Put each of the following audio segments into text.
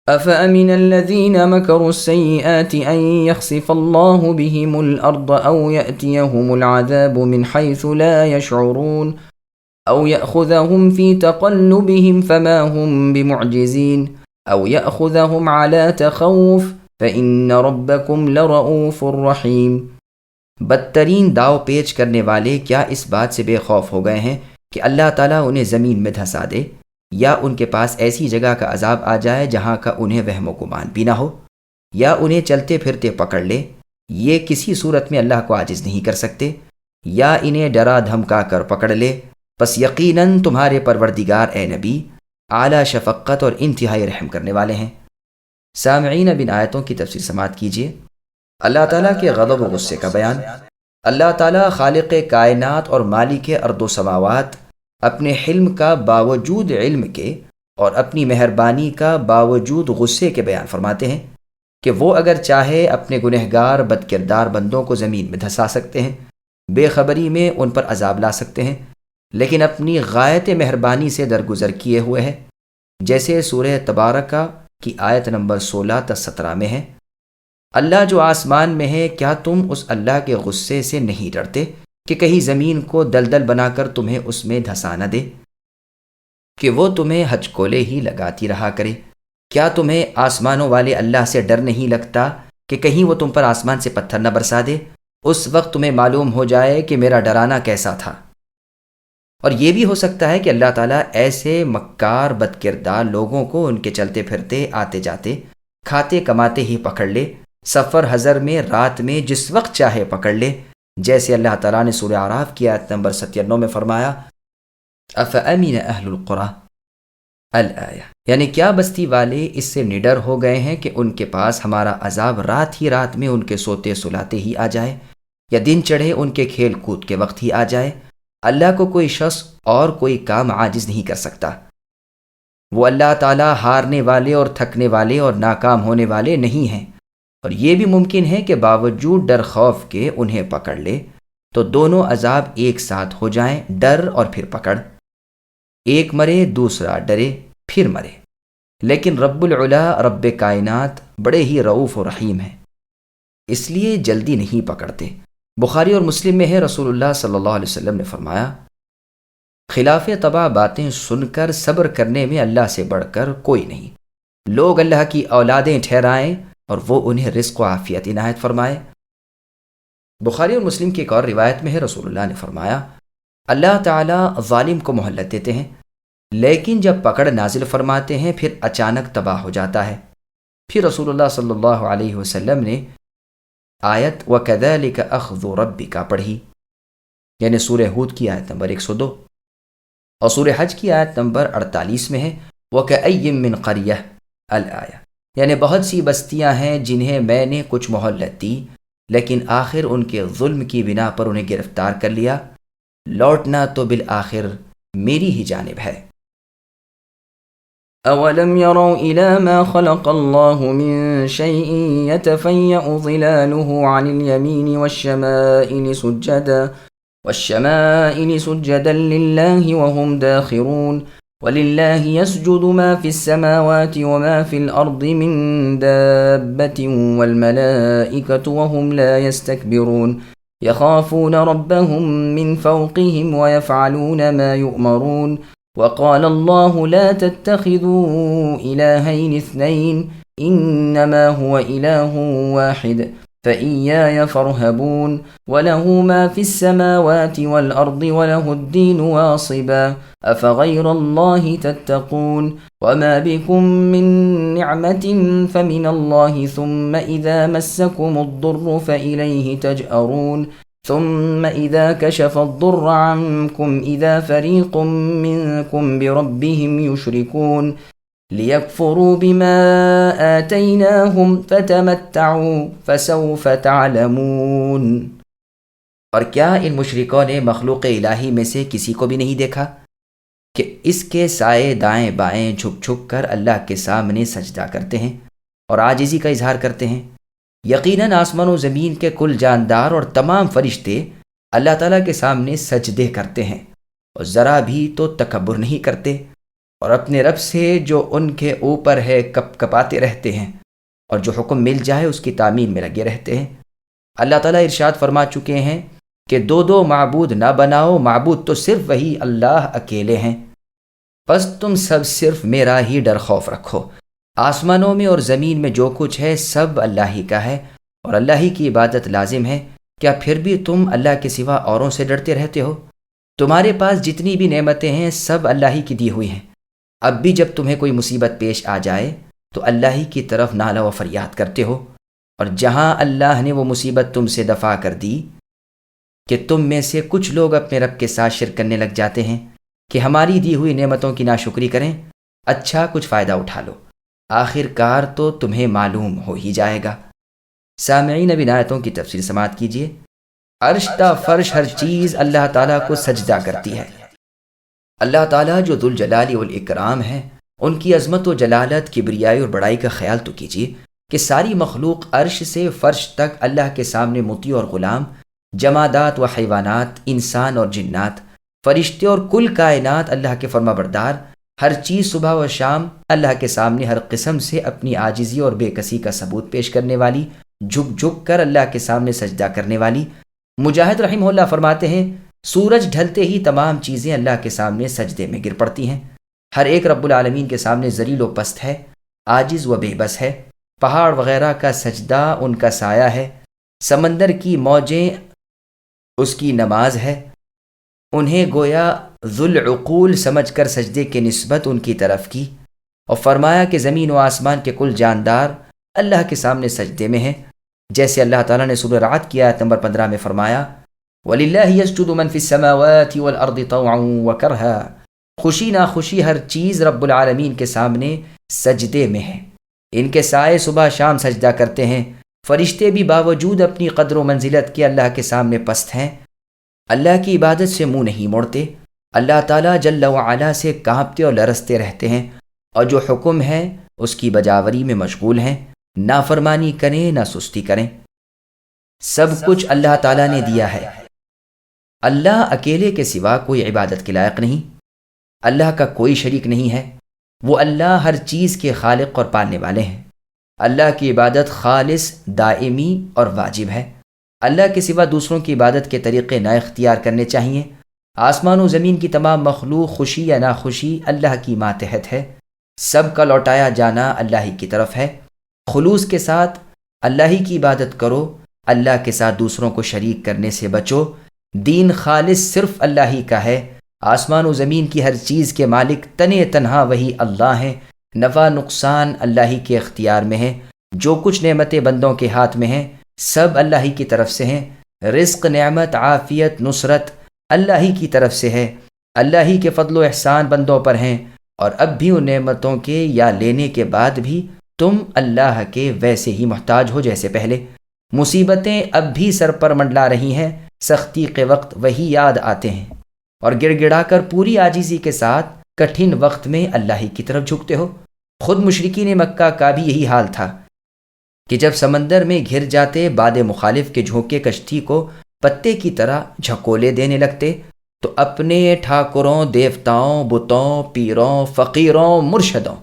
أفأمن الذين مكروا السيئات أن يخسف الله بهم الأرض أو يأتيهم العذاب من حيث لا يشعرون أو يأخذهم في تقلبهم فما هم بمعجزين أو يأخذهم على تخوف فإن ربكم لرؤوف رحيم۔ بدترین داؤ پیچ کرنے والے کیا اس بات سے بے خوف ہو گئے ہیں کہ اللہ تعالیٰ انہیں زمین میں دھسا دے، یا ان کے پاس ایسی جگہ کا عذاب آ جائے جہاں کا انہیں وہم و گمان بھی نہ ہو، یا انہیں چلتے پھرتے پکڑ لے؟ یہ کسی صورت میں اللہ کو عاجز نہیں کر سکتے، یا انہیں ڈرا دھمکا کر پکڑ لے۔ پس یقیناً تمہارے پروردگار اے نبی اعلیٰ شفقت اور انتہائی رحم کرنے والے ہیں۔ سامعین، اب ان آیتوں کی تفسیر سماعت کیجیے۔ اللہ تعالیٰ کے غضب و غصے کا بیان۔ اللہ تعالیٰ خالق کائنات اور مالک ارض و سماوات اپنے حلم کا باوجود علم کے اور اپنی مہربانی کا باوجود غصے کے بیان فرماتے ہیں کہ وہ اگر چاہے اپنے گنہگار بد کردار بندوں کو زمین میں دھسا سکتے ہیں، بے خبری میں ان پر عذاب لا سکتے ہیں، لیکن اپنی غایت مہربانی سے درگزر کیے ہوئے ہیں، جیسے سورہ تبارکہ کی آیت نمبر 16 تا 17 میں ہے۔ اللہ جو آسمان میں ہے، کیا تم اس اللہ کے غصے سے نہیں ڈرتے کہ کہیں زمین کو دلدل بنا کر تمہیں اس میں دھسا نہ دے، کہ وہ تمہیں ہچکولے ہی لگاتی رہا کرے؟ کیا تمہیں آسمانوں والے اللہ سے ڈر نہیں لگتا کہ کہیں وہ تم پر آسمان سے پتھر نہ برسا دے؟ اس وقت تمہیں معلوم ہو جائے کہ میرا ڈرانا کیسا تھا۔ اور یہ بھی ہو سکتا ہے کہ اللہ تعالیٰ ایسے مکار بد کردار لوگوں کو ان کے چلتے پھرتے، آتے جاتے، کھاتے کماتے ہی پکڑ لے، سفر حضر میں، رات میں، جس وقت چاہے پکڑ لے، جیسے اللہ تعالیٰ نے سورہ اعراف کی آیت نمبر 97 میں فرمایا افامن اہل القری الآیہ، یعنی کیا بستی والے اس سے نڈر ہو گئے ہیں کہ ان کے پاس ہمارا عذاب رات ہی رات میں ان کے سوتے سلاتے ہی آ جائے، یا دن چڑھے ان کے کھیل کود کے وقت ہی آ جائے؟ اللہ کو کوئی شخص اور کوئی کام عاجز نہیں کر سکتا۔ وہ اللہ تعالیٰ ہارنے والے اور تھکنے والے اور ناکام ہونے والے نہیں ہیں۔ اور یہ بھی ممکن ہے کہ باوجود ڈر خوف کے انہیں پکڑ لے تو دونوں عذاب ایک ساتھ ہو جائیں، ڈر اور پھر پکڑ، ایک مرے دوسرا ڈرے پھر مرے۔ لیکن رب العلا، رب کائنات بڑے ہی رؤوف و رحیم ہیں، اس لیے جلدی نہیں پکڑتے۔ بخاری اور مسلم میں ہے، رسول اللہ صلی اللہ علیہ وسلم نے فرمایا خلاف طبع باتیں سن کر صبر کرنے میں اللہ سے بڑھ کر کوئی نہیں۔ لوگ اللہ کی اولادیں ٹھہرائیں اور وہ انہیں رزق و عافیت عنایت فرمائے۔ بخاری اور مسلم کی ایک اور روایت میں ہے، رسول اللہ نے فرمایا اللہ تعالیٰ ظالم کو مہلت دیتے ہیں، لیکن جب پکڑ نازل فرماتے ہیں پھر اچانک تباہ ہو جاتا ہے۔ پھر رسول اللہ صلی اللہ علیہ وسلم نے آیت وَكَذَلِكَ أَخْذُ رَبِّكَ پڑھی، یعنی سورہ ہود کی آیت نمبر 102، اور سورہ حج کی آیت نمبر 48 میں ہے وَكَأَيٍّ مِّن قَرْيَةٍ الآیہ، یعنی بہت سی بستیاں ہیں جنہیں میں نے کچھ مہلت دی، لیکن آخر ان کے ظلم کی بنا پر انہیں گرفتار کر لیا، لوٹنا تو بالآخر میری ہی جانب ہے۔ أَوَلَمْ يَرَوْا إِلَى مَا خَلَقَ اللَّهُ مِن شَيْءٍ يَتَفَيَّأُ ظِلَالُهُ عَنِ الْيَمِينِ وَالشَّمَائِلِ سُجَّدًا لِلَّهِ وَهُمْ دَاخِرُونَ وَلِلَّهِ يَسْجُدُ مَا فِي السَّمَاوَاتِ وَمَا فِي الْأَرْضِ مِن دَابَّةٍ وَالْمَلَائِكَةُ وَهُمْ لَا يَسْتَكْبِرُونَ يَخَافُونَ رَبَّهُم مِّن فَوْقِهِمْ وَيَفْعَلُونَ مَا يُؤْمَرُونَ وقال الله لا تتخذوا إلهين اثنين إنما هو إله واحد فإياي فارهبون وله ما في السماوات والأرض وله الدين واصبا أفغير الله تتقون وما بكم من نعمة فمن الله ثم إذا مسكم الضر فإليه تجأرون ثم إذا كشف الضر عنكم إذا فريق منكم بربهم يشركون ليكفروا بما آتيناهم فتمتعوا فسوف تعلمون۔ اور کیا ان مشرکوں نے مخلوق الہی میں سے کسی کو بھی نہیں دیکھا کہ اس کے سائے دائیں بائیں جھک جھک کر اللہ کے سامنے سجدہ کرتے ہیں اور عاجزی کا اظہار کرتے ہیں؟ یقیناً آسمان و زمین کے کل جاندار اور تمام فرشتے اللہ تعالیٰ کے سامنے سجدے کرتے ہیں اور ذرا بھی تو تکبر نہیں کرتے۔ اور اپنے رب سے جو ان کے اوپر ہے کپ کپاتے رہتے ہیں، اور جو حکم مل جائے اس کی تعمیل میں لگے رہتے ہیں۔ اللہ تعالیٰ ارشاد فرما چکے ہیں کہ دو معبود نہ بناؤ، معبود تو صرف وہی اللہ اکیلے ہیں، بس تم سب صرف میرا ہی ڈر خوف رکھو۔ آسمانوں میں اور زمین میں جو کچھ ہے سب اللہ ہی کا ہے، اور اللہ ہی کی عبادت لازم ہے۔ کیا پھر بھی تم اللہ کے سوا اوروں سے ڈرتے رہتے ہو؟ تمہارے پاس جتنی بھی نعمتیں ہیں سب اللہ ہی کی دی ہوئی ہیں۔ اب بھی جب تمہیں کوئی مصیبت پیش آ جائے تو اللہ ہی کی طرف نالہ و فریاد کرتے ہو، اور جہاں اللہ نے وہ مصیبت تم سے دفع کر دی کہ تم میں سے کچھ لوگ اپنے رب کے ساتھ شرک کرنے لگ جاتے ہیں کہ ہماری دی ہوئی نعمتوں کی ناشکری کریں، اچھا کچھ فائدہ اٹھا لو، آخر کار تو تمہیں معلوم ہو ہی جائے گا۔ سامعین، اب ان آیتوں کی تفسیر سماعت کیجیے۔ عرش تا فرش ہر چیز اللہ تعالیٰ کو سجدہ کرتی ہے۔ اللہ تعالیٰ جو ذوالجلال والاکرام ہے، ان کی عظمت و جلالت، کبریائی اور بڑائی کا خیال تو کیجیے کہ ساری مخلوق عرش سے فرش تک اللہ کے سامنے مطیع اور غلام، جمادات و حیوانات، انسان اور جنات، فرشتے اور کل کائنات اللہ کے فرما بردار، ہر چیز صبح و شام اللہ کے سامنے ہر قسم سے اپنی عاجزی اور بے کسی کا ثبوت پیش کرنے والی، جھک جھک کر اللہ کے سامنے سجدہ کرنے والی۔ مجاہد رحمہ اللہ فرماتے ہیں، سورج ڈھلتے ہی تمام چیزیں اللہ کے سامنے سجدے میں گر پڑتی ہیں۔ ہر ایک رب العالمین کے سامنے ذلیل و پست ہے، عاجز و بے بس ہے۔ پہاڑ وغیرہ کا سجدہ ان کا سایہ ہے، سمندر کی موجیں اس کی نماز ہے۔ انہیں گویا ذوالعقول سمجھ کر سجدے کی نسبت ان کی طرف کی، اور فرمایا کہ زمین و آسمان کے کل جاندار اللہ کے سامنے سجدے میں ہیں، جیسے اللہ تعالیٰ نے سورہ رعد کی آیت نمبر 15 میں فرمایا، وَلِلَّهِ يَسْجُدُ مَن فِي السَّمَاوَاتِ وَالْأَرْضِ طَوْعًا وَكَرْهًا۔ خوشی ناخوشی ہر چیز رب العالمین کے سامنے سجدے میں ہے۔ ان کے سائے صبح شام سجدہ کرتے ہیں۔ فرشتے بھی باوجود اپنی قدر و منزلت کے اللہ کے سامنے پست ہیں، اللہ کی عبادت سے منہ نہیں موڑتے، اللہ تعالیٰ جل وعلا سے کانپتے اور لرزتے رہتے ہیں، اور جو حکم ہے اس کی بجاوری میں مشغول ہیں، نافرمانی کریں نہ سستی کریں۔ سب کچھ اللہ تعالیٰ نے دیا ہے۔ اللہ اکیلے کے سوا کوئی عبادت کے لائق نہیں، اللہ کا کوئی شریک نہیں ہے۔ وہ اللہ ہر چیز کے خالق اور پالنے والے ہیں۔ اللہ کی عبادت خالص، دائمی اور واجب ہے۔ اللہ کے سوا دوسروں کی عبادت کے طریقے نہ اختیار کرنے چاہیے۔ آسمان و زمین کی تمام مخلوق خوشی یا ناخوشی اللہ کی ماتحت ہے۔ سب کا لوٹایا جانا اللہ ہی کی طرف ہے۔ خلوص کے ساتھ اللہ ہی کی عبادت کرو، اللہ کے ساتھ دوسروں کو شریک کرنے سے بچو۔ دین خالص صرف اللہ ہی کا ہے۔ آسمان و زمین کی ہر چیز کے مالک تنے تنہا وہی اللہ ہیں۔ نفع نقصان اللہ ہی کے اختیار میں ہے۔ جو کچھ نعمتیں بندوں کے ہاتھ میں ہیں سب اللہ ہی کی طرف سے ہیں۔ رزق، نعمت، عافیت، نصرت اللہ ہی کی طرف سے ہے۔ اللہ ہی کے فضل و احسان بندوں پر ہیں، اور اب بھی ان نعمتوں کے یا لینے کے بعد بھی تم اللہ کے ویسے ہی محتاج ہو جیسے پہلے۔ مصیبتیں اب بھی سر پر منڈلا رہی ہیں، سختی کے وقت وہی یاد آتے ہیں، اور گڑ گڑا کر پوری عاجزی کے ساتھ کٹھن وقت میں اللہ ہی کی طرف جھکتے ہو۔ خود مشرکین مکہ کا بھی یہی حال تھا کہ جب سمندر میں گھر جاتے باد مخالف کے جھونکے کشتی کو پتے کی طرح جھکولے دینے لگتے تو اپنے ٹھاکروں، دیوتاؤں، بتوں، پیروں، فقیروں، مرشدوں،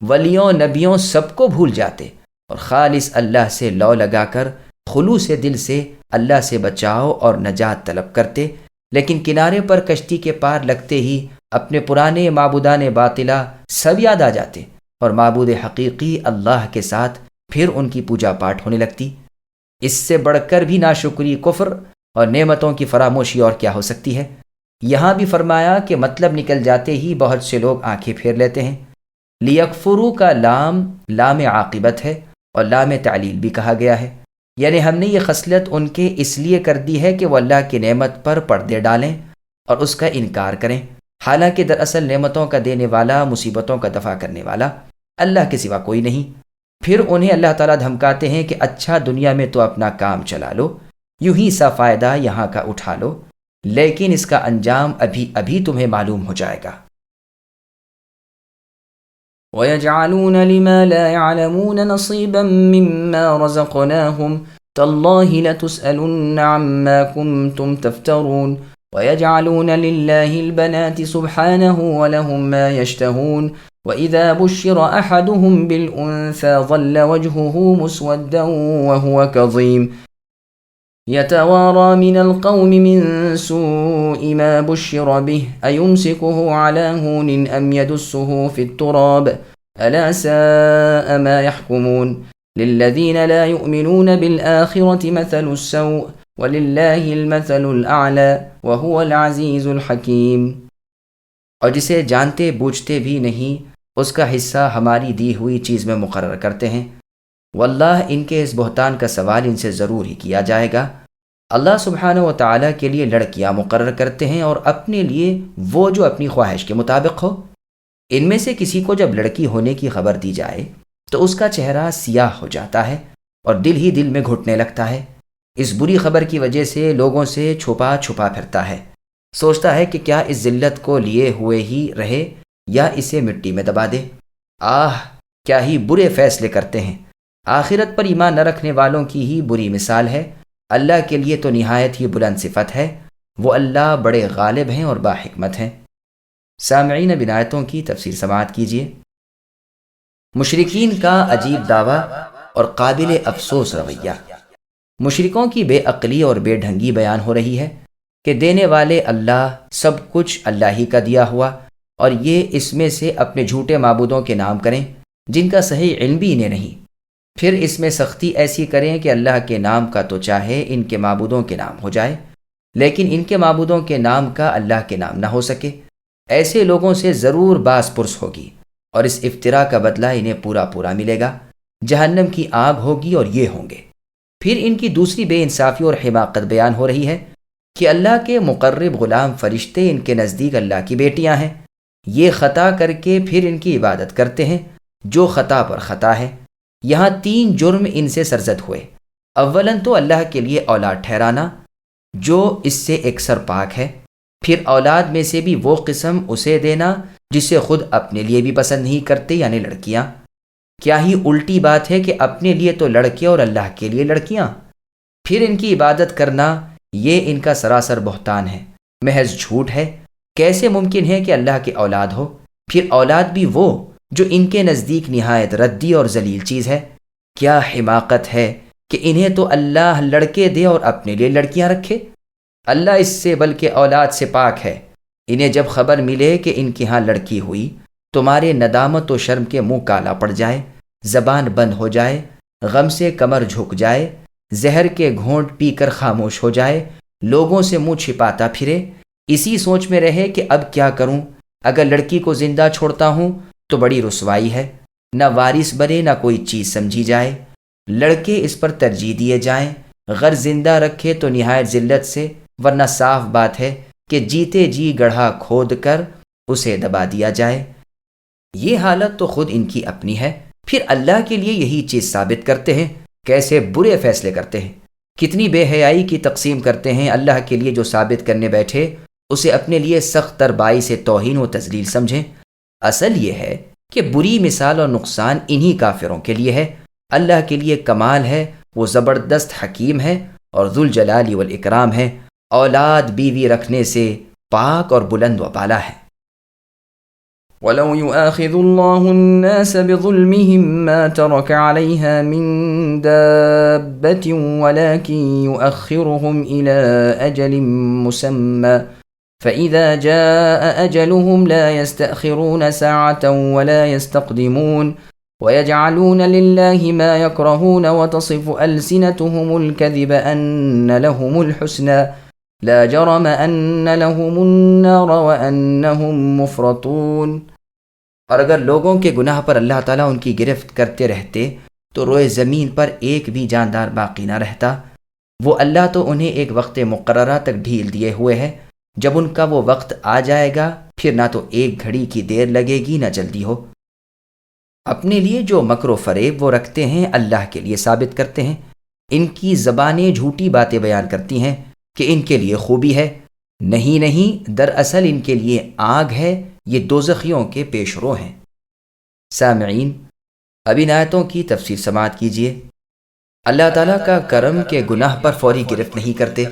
ولیوں، نبیوں سب کو بھول جاتے اور خالص اللہ سے لو لگا کر خلوص دل سے اللہ سے بچاؤ اور نجات طلب کرتے۔ لیکن کنارے پر کشتی کے پار لگتے ہی اپنے پرانے معبودان باطلہ سب یاد آ جاتے اور معبود حقیقی اللہ کے ساتھ پھر ان کی پوجا پاٹ ہونے لگتی۔ اس سے بڑھ کر بھی ناشکری، کفر اور نعمتوں کی فراموشی اور کیا ہو سکتی ہے۔ یہاں بھی فرمایا کہ مطلب نکل جاتے ہی بہت سے لوگ آنکھیں پھیر لیتے ہیں۔ لیکفروا کا لام عاقبت ہے اور لام تعلیل بھی کہا گیا ہے، یعنی ہم نے یہ خصلت ان کے اس لیے کر دی ہے کہ وہ اللہ کی نعمت پر پردے ڈالیں اور اس کا انکار کریں، حالانکہ دراصل نعمتوں کا دینے والا، مصیبتوں کا دفع کرنے والا اللہ کے سوا کوئی نہیں۔ پھر انہیں اللہ تعالیٰ دھمکاتے ہیں کہ اچھا دنیا میں تو اپنا کام چلا لو، یوں ہی سا فائدہ یہاں کا اٹھا لو، لیکن اس کا انجام ابھی تمہیں معلوم ہو جائے گا۔ وَيَجْعَلُونَ لِمَا لَا يَعْلَمُونَ نَصِيبًا مِّمَّا رَزَقْنَاهُمْ تَاللَّهِ لَتُسْأَلُنَّ عَمَّا كُنتُمْ تَفْتَرُونَ۔ ويجعلون لله البنات سبحانه ولهم ما يشتهون وإذا بشر أحدهم بالأنثى ظل وجهه مسودا وهو كظيم يتوارى من القوم من سوء ما بشر به أيمسكه على هون أم يدسه في التراب ألا ساء ما يحكمون للذين لا يؤمنون بالآخرة مثل السوء وَلِلَّهِ الْمَثَلُ الْأَعْلَى وَهُوَ الْعَزِيزُ الْحَكِيمُ۔ اور جسے جانتے بوجھتے بھی نہیں اس کا حصہ ہماری دی ہوئی چیز میں مقرر کرتے ہیں، واللہ ان کے اس بہتان کا سوال ان سے ضرور ہی کیا جائے گا۔ اللہ سبحانہ و تعالیٰ کے لیے لڑکیاں مقرر کرتے ہیں اور اپنے لیے وہ جو اپنی خواہش کے مطابق ہو۔ ان میں سے کسی کو جب لڑکی ہونے کی خبر دی جائے تو اس کا چہرہ سیاہ ہو جاتا ہے اور دل ہی دل میں گھٹنے لگتا ہے۔ اس بری خبر کی وجہ سے لوگوں سے چھپا چھپا پھرتا ہے، سوچتا ہے کہ کیا اس ذلت کو لیے ہوئے ہی رہے یا اسے مٹی میں دبا دے۔ آہ کیا ہی برے فیصلے کرتے ہیں۔ آخرت پر ایمان نہ رکھنے والوں کی ہی بری مثال ہے۔ اللہ کے لیے تو نہایت ہی بلند صفت ہے، وہ اللہ بڑے غالب ہیں اور باحکمت ہیں۔ سامعین اب ان آیتوں کی تفسیر سماعت کیجیے۔ مشرکین کا عجیب دعویٰ اور قابل افسوس رویہ۔ مشرکوں کی بے عقلی اور بے ڈھنگی بیان ہو رہی ہے کہ دینے والے اللہ، سب کچھ اللہ ہی کا دیا ہوا، اور یہ اس میں سے اپنے جھوٹے معبودوں کے نام کریں جن کا صحیح علم بھی انہیں نہیں، پھر اس میں سختی ایسی کریں کہ اللہ کے نام کا تو چاہے ان کے معبودوں کے نام ہو جائے، لیکن ان کے معبودوں کے نام کا اللہ کے نام نہ ہو سکے۔ ایسے لوگوں سے ضرور باس پرس ہوگی اور اس افتراء کا بدلہ انہیں پورا پورا ملے گا۔ جہنم کی آگ ہوگی اور یہ ہوں گے۔ پھر ان کی دوسری بے انصافی اور حماقت بیان ہو رہی ہے کہ اللہ کے مقرب غلام فرشتے ان کے نزدیک اللہ کی بیٹیاں ہیں۔ یہ خطا کر کے پھر ان کی عبادت کرتے ہیں جو خطا پر خطا ہے۔ یہاں 3 جرم ان سے سرزد ہوئے۔ اولاً تو اللہ کے لیے اولاد ٹھہرانا جو اس سے اکثر پاک ہے، پھر اولاد میں سے بھی وہ قسم اسے دینا جسے خود اپنے لیے بھی پسند نہیں کرتے، یعنی لڑکیاں۔ کیا ہی الٹی بات ہے کہ اپنے لیے تو لڑکے اور اللہ کے لیے لڑکیاں۔ پھر ان کی عبادت کرنا یہ ان کا سراسر بہتان ہے، محض جھوٹ ہے۔ کیسے ممکن ہے کہ اللہ کے اولاد ہو، پھر اولاد بھی وہ جو ان کے نزدیک نہایت ردی اور ذلیل چیز ہے۔ کیا حماقت ہے کہ انہیں تو اللہ لڑکے دے اور اپنے لیے لڑکیاں رکھے۔ اللہ اس سے بلکہ اولاد سے پاک ہے۔ انہیں جب خبر ملے کہ ان کے ہاں لڑکی ہوئی تمہارے ندامت و شرم کے منہ کالا پڑ جائے، زبان بند ہو جائے، غم سے کمر جھک جائے، زہر کے گھونٹ پی کر خاموش ہو جائے، لوگوں سے منہ چھپاتا پھرے، اسی سوچ میں رہے کہ اب کیا کروں، اگر لڑکی کو زندہ چھوڑتا ہوں تو بڑی رسوائی ہے، نہ وارث بنے نہ کوئی چیز سمجھی جائے، لڑکے اس پر ترجیح دیے جائیں، غر زندہ رکھے تو نہایت ذلت سے، ورنہ صاف بات ہے کہ جیتے جی گڑھا کھود کر اسے دبا دیا جائے۔ یہ حالت تو خود ان کی اپنی ہے، پھر اللہ کے لیے یہی چیز ثابت کرتے ہیں۔ کیسے برے فیصلے کرتے ہیں، کتنی بے حیائی کی تقسیم کرتے ہیں۔ اللہ کے لیے جو ثابت کرنے بیٹھے اسے اپنے لیے سخت تر بائی سے توہین و تذلیل سمجھیں۔ اصل یہ ہے کہ بری مثال اور نقصان انہی کافروں کے لیے ہے۔ اللہ کے لیے کمال ہے، وہ زبردست حکیم ہے اور ذوالجلال والاکرام ہے، اولاد بیوی رکھنے سے پاک اور بلند و بالا ہے۔ وَلَوْ يُؤَاخِذُ اللَّهُ النَّاسَ بِظُلْمِهِمْ مَا تَرَكَ عَلَيْهَا مِن دَابَّةٍ وَلَكِنْ يُؤَخِّرُهُمْ إِلَى أَجَلٍ مُّسَمًّى فَإِذَا جَاءَ أَجَلُهُمْ لَا يَسْتَأْخِرُونَ سَاعَةً وَلَا يَسْتَقْدِمُونَ وَيَجْعَلُونَ لِلَّهِ مَا يَكْرَهُونَ وَتَصِفُ أَلْسِنَتُهُمُ الْكَذِبَ أَنَّ لَهُمُ الْحُسْنَى لا جرم أن لهم النار وأنهم مفرطون۔ اور اگر لوگوں کے گناہ پر اللہ تعالیٰ ان کی گرفت کرتے رہتے تو روئے زمین پر ایک بھی جاندار باقی نہ رہتا۔ وہ اللہ تو انہیں ایک وقت مقررہ تک ڈھیل دیے ہوئے ہے، جب ان کا وہ وقت آ جائے گا پھر نہ تو ایک گھڑی کی دیر لگے گی نہ جلدی ہو۔ اپنے لیے جو مکر و فریب وہ رکھتے ہیں اللہ کے لیے ثابت کرتے ہیں۔ ان کی زبانیں جھوٹی باتیں بیان کرتی ہیں کہ ان کے لیے خوبی ہے، نہیں دراصل ان کے لیے آگ ہے، یہ دوزخیوں کے پیش رو ہیں۔ سامعین اب ان آیتوں کی تفسیر سماعت کیجیے۔ اللہ تعالیٰ کا کرم کے گناہ پر فوری گرفت نہیں کرتے،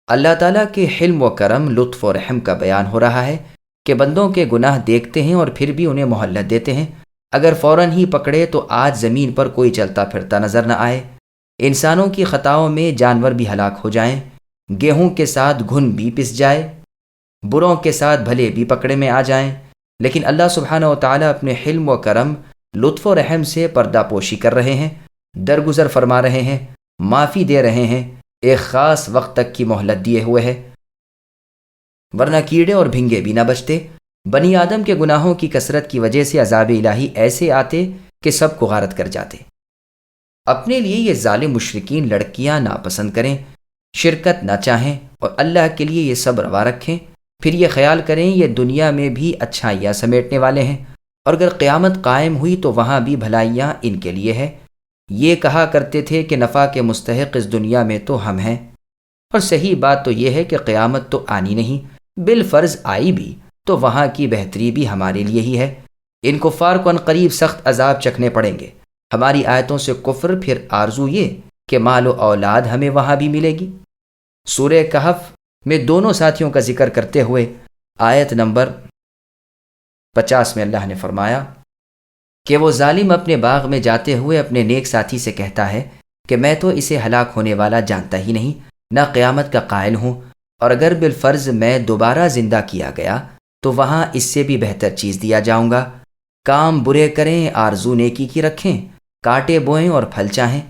اللہ تعالیٰ کے حلم و کرم، لطف و رحم کا بیان ہو رہا ہے کہ بندوں کے گناہ دیکھتے ہیں اور پھر بھی انہیں مہلت دیتے ہیں، اگر فوراً ہی پکڑے تو آج زمین پر کوئی چلتا پھرتا نظر نہ آئے۔ انسانوں کی خطاؤں میں جانور بھی ہلاک ہو جائیں، گیہوں کے ساتھ گھن بھی پس جائے، بروں کے ساتھ بھلے بھی پکڑے میں آ جائیں، لیکن اللہ سبحانہ و تعالیٰ اپنے حلم و کرم، لطف و رحم سے پردہ پوشی کر رہے ہیں، درگزر فرما رہے ہیں، معافی دے رہے ہیں، ایک خاص وقت تک کی مہلت دیے ہوئے ہے، ورنہ کیڑے اور بھنگے بھی نہ بچتے۔ بنی آدم کے گناہوں کی کثرت کی وجہ سے عذاب الہی ایسے آتے کہ سب کو غارت کر جاتے۔ اپنے لیے یہ ظالم مشرکین لڑکیاں ناپسند کریں، شرکت نہ چاہیں اور اللہ کے لیے یہ سب روا رکھیں، پھر یہ خیال کریں یہ دنیا میں بھی اچھائیاں سمیٹنے والے ہیں، اور اگر قیامت قائم ہوئی تو وہاں بھی بھلائیاں ان کے لیے ہے۔ یہ کہا کرتے تھے کہ نفع کے مستحق اس دنیا میں تو ہم ہیں، اور صحیح بات تو یہ ہے کہ قیامت تو آنی نہیں، بالفرض آئی بھی تو وہاں کی بہتری بھی ہمارے لیے ہی ہے۔ ان کفار کو عنقریب سخت عذاب چکھنے پڑیں گے، ہماری آیتوں سے کفر، پھر آرزو یہ کہ مال و اولاد ہمیں وہاں بھی ملے گی۔ سورہ کہف میں دونوں ساتھیوں کا ذکر کرتے ہوئے آیت نمبر 50 میں اللہ نے فرمایا کہ وہ ظالم اپنے باغ میں جاتے ہوئے اپنے نیک ساتھی سے کہتا ہے کہ میں تو اسے ہلاک ہونے والا جانتا ہی نہیں، نہ قیامت کا قائل ہوں، اور اگر بالفرض میں دوبارہ زندہ کیا گیا تو وہاں اس سے بھی بہتر چیز دیا جاؤں گا۔ کام برے کریں، آرزو نیکی کی رکھیں، کاٹے بوئیں اور پھل چاہیں۔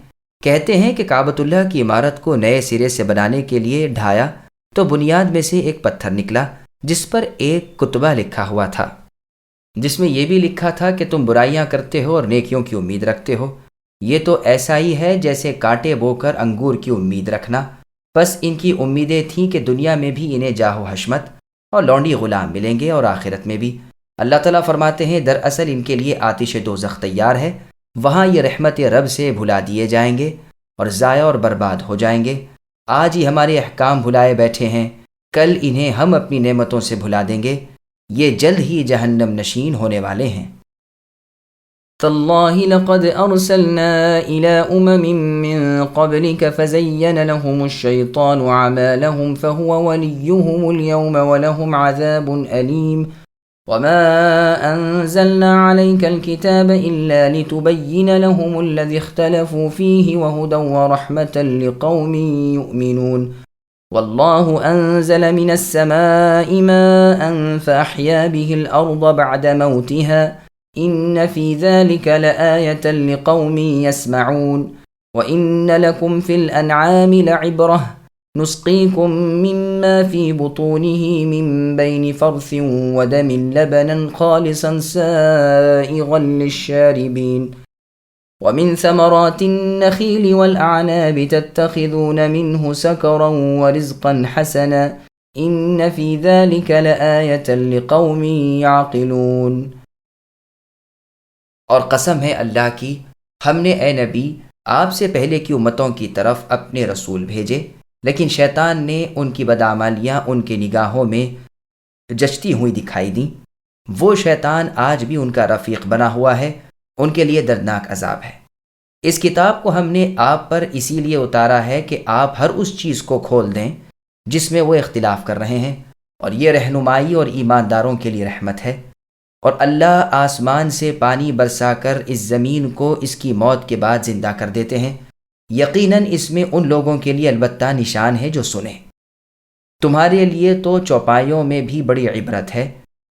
کہتے ہیں کہ کعبۃ اللہ کی عمارت کو نئے سرے سے بنانے کے لیے ڈھایا تو بنیاد میں سے ایک پتھر نکلا جس پر ایک کتبہ لکھا ہوا تھا، جس میں یہ بھی لکھا تھا کہ تم برائیاں کرتے ہو اور نیکیوں کی امید رکھتے ہو۔ یہ تو ایسا ہی ہے جیسے کانٹے بو کر انگور کی امید رکھنا۔ بس ان کی امیدیں تھیں کہ دنیا میں بھی انہیں جاہ و حشمت اور لونڈی غلام ملیں گے اور آخرت میں بھی۔ اللہ تعالیٰ فرماتے ہیں دراصل ان کے لیے آتش دوزخ تیار ہے، وہاں یہ رحمت رب سے بھلا دیے جائیں گے اور ضائع اور برباد ہو جائیں گے۔ آج ہی ہمارے احکام بھلائے بیٹھے ہیں، کل انہیں ہم اپنی نعمتوں سے بھلا دیں گے، یہ جلد ہی جہنم نشین ہونے والے ہیں۔ تالله لقد أرسلنا إلى من قبلك فزين لهم الشيطان أعمالهم فهو وليهم اليوم ولهم عذاب أليم وما أنزلنا عليك الكتاب إلا لتبين لهم الذي اختلفوا فيه وهدى ورحمة لقوم يؤمنون والله أنزل من السماء ماء فأحيا به الأرض بعد موتها إن في ذلك لآية لقوم يسمعون وإن لكم في الأنعام لعبرة نسقيكم مما في بطونه من بين فرث ودم لبنا خالصا سائغا للشاربين ومن ثمرات النخيل والأعناب تتخذون منه سكرا ورزقا حسنا إن في ذلك لآية لقوم يعقلون۔ اور قسم ہے اللہ کی، ہم نے اے نبی آپ سے پہلے کی امتوں کی طرف اپنے رسول بھیجے، لیکن شیطان نے ان کی بدعمالیاں ان کے نگاہوں میں جچتی ہوئی دکھائی دیں۔ وہ شیطان آج بھی ان کا رفیق بنا ہوا ہے، ان کے لیے دردناک عذاب ہے۔ اس کتاب کو ہم نے آپ پر اسی لیے اتارا ہے کہ آپ ہر اس چیز کو کھول دیں جس میں وہ اختلاف کر رہے ہیں، اور یہ رہنمائی اور ایمانداروں کے لیے رحمت ہے۔ اور اللہ آسمان سے پانی برسا کر اس زمین کو اس کی موت کے بعد زندہ کر دیتے ہیں، یقیناً اس میں ان لوگوں کے لیے البتہ نشان ہے جو سنیں۔ تمہارے لیے تو چوپایوں میں بھی بڑی عبرت ہے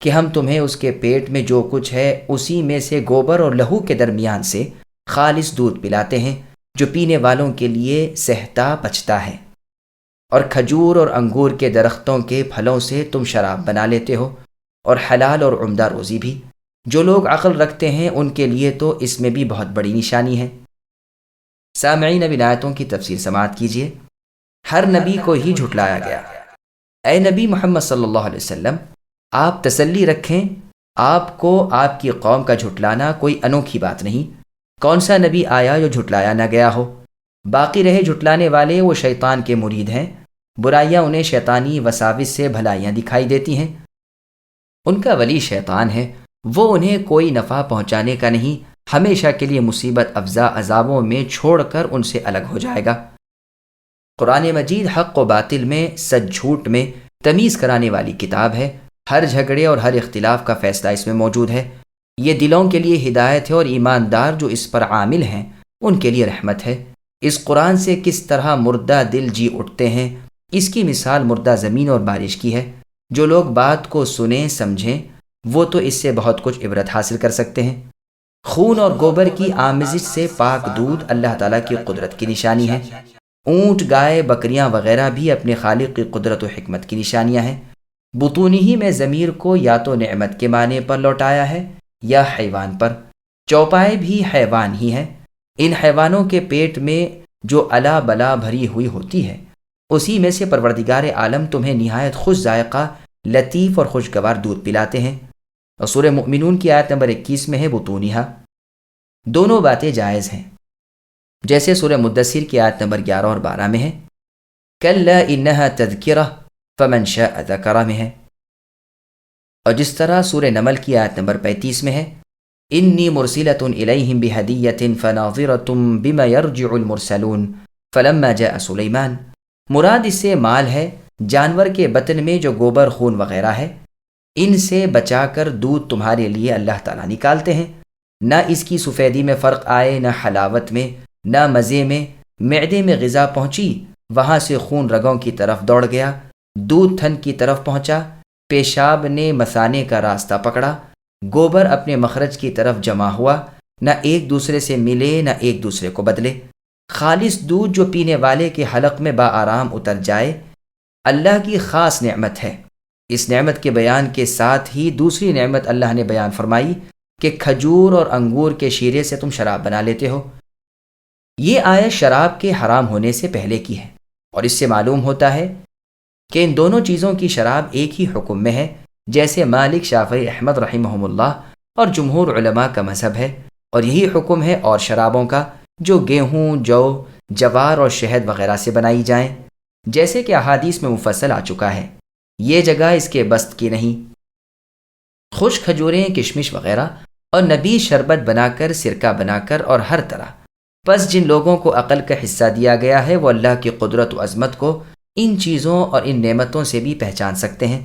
کہ ہم تمہیں اس کے پیٹ میں جو کچھ ہے اسی میں سے گوبر اور لہو کے درمیان سے خالص دودھ پلاتے ہیں جو پینے والوں کے لیے سہتا پچتا ہے، اور کھجور اور انگور کے درختوں کے پھلوں سے تم شراب بنا لیتے ہو، اور حلال اور عمدہ روزی بھی۔ جو لوگ عقل رکھتے ہیں ان کے لیے تو اس میں بھی بہت بڑی نشانی ہے۔ سامعین، اب ان آیتوں کی تفسیر سماعت کیجیے۔ ہر نبی کو ہی جھٹلایا گیا۔ اے نبی محمد صلی اللہ علیہ وسلم، آپ تسلی رکھیں، آپ کو آپ کی قوم کا جھٹلانا کوئی انوکھی بات نہیں۔ کون سا نبی آیا جو جھٹلایا نہ گیا ہو؟ باقی رہے جھٹلانے والے وہ شیطان کے مرید ہیں، برائیاں انہیں شیطانی وساوس سے بھلائیاں دکھائی دیتی ہیں۔ ان کا ولی شیطان ہے، وہ انہیں کوئی نفع پہنچانے کا نہیں، ہمیشہ کے لیے مصیبت افزا عذابوں میں چھوڑ کر ان سے الگ ہو جائے گا۔ قرآن مجید حق و باطل میں، سچ جھوٹ میں تمیز کرانے والی کتاب ہے۔ ہر جھگڑے اور ہر اختلاف کا فیصلہ اس میں موجود ہے۔ یہ دلوں کے لیے ہدایت ہے اور ایماندار جو اس پر عامل ہیں ان کے لیے رحمت ہے۔ اس قرآن سے کس طرح مردہ دل جی اٹھتے ہیں، اس کی مثال مردہ زمین اور بارش کی ہے۔ جو لوگ بات کو سنیں سمجھیں وہ تو اس سے بہت کچھ عبرت حاصل کر سکتے ہیں۔ خون اور گوبر کی آمیزش سے پاک دودھ اللہ تعالیٰ کی قدرت کی نشانی ہے۔ اونٹ، گائے، بکریاں وغیرہ بھی اپنے خالق کی قدرت و حکمت کی نشانیاں ہیں۔ بطونی ہی میں ضمیر کو یا تو نعمت کے معنی پر لوٹایا ہے یا حیوان پر۔ چوپائے بھی حیوان ہی ہیں۔ ان حیوانوں کے پیٹ میں جو الا بلا بھری ہوئی ہوتی ہے اسی میں سے پروردگار عالم تمہیں نہایت خوش ذائقہ، لطیف اور خوشگوار دودھ پلاتے ہیں۔ اور سورہ مؤمنون کی آیت نمبر 21 میں ہے بطونہا۔ دونوں باتیں جائز ہیں، جیسے سورہ مدثر کی آیت نمبر 11 اور 12 میں ہے، کلا انہا تذکرہ فمن شاء ذکرہ میں ہے، اور جس طرح سورہ نمل کی آیت نمبر 35 میں ہے، انی مرسلۃ الیہم بہدیۃ فناظرۃ بما یرجع المرسلون فلما جاء سلیمان۔ مراد اس سے مال ہے، جانور کے بطن میں جو گوبر خون وغیرہ ہے، ان سے بچا کر دودھ تمہارے لیے اللہ تعالیٰ نکالتے ہیں۔ نہ اس کی سفیدی میں فرق آئے، نہ حلاوت میں، نہ مزے میں۔ معدے میں غذا پہنچی، وہاں سے خون رگوں کی طرف دوڑ گیا، دودھ تھن کی طرف پہنچا، پیشاب نے مثانے کا راستہ پکڑا، گوبر اپنے مخرج کی طرف جمع ہوا، نہ ایک دوسرے سے ملے نہ ایک دوسرے کو بدلے۔ خالص دودھ جو پینے والے کے حلق میں بآرام اتر جائے، اللہ کی خاص نعمت ہے۔ اس نعمت کے بیان کے ساتھ ہی دوسری نعمت اللہ نے بیان فرمائی کہ کھجور اور انگور کے شیرے سے تم شراب بنا لیتے ہو۔ یہ آیت شراب کے حرام ہونے سے پہلے کی ہے، اور اس سے معلوم ہوتا ہے کہ ان دونوں چیزوں کی شراب ایک ہی حکم میں ہے، جیسے مالک، شافعی، احمد رحمہم اللہ اور جمہور علماء کا مذہب ہے، اور یہی حکم ہے اور شرابوں کا جو گیہوں، جو، جوار اور شہد وغیرہ سے بنائی جائیں، جیسے کہ احادیث میں مفصل آ چکا ہے۔ یہ جگہ اس کے بست کی نہیں۔ خشک کھجوریں، کشمش وغیرہ اور نبیذ شربت بنا کر، سرکہ بنا کر اور ہر طرح۔ پس جن لوگوں کو عقل کا حصہ دیا گیا ہے وہ اللہ کی قدرت و عظمت کو ان چیزوں اور ان نعمتوں سے بھی پہچان سکتے ہیں۔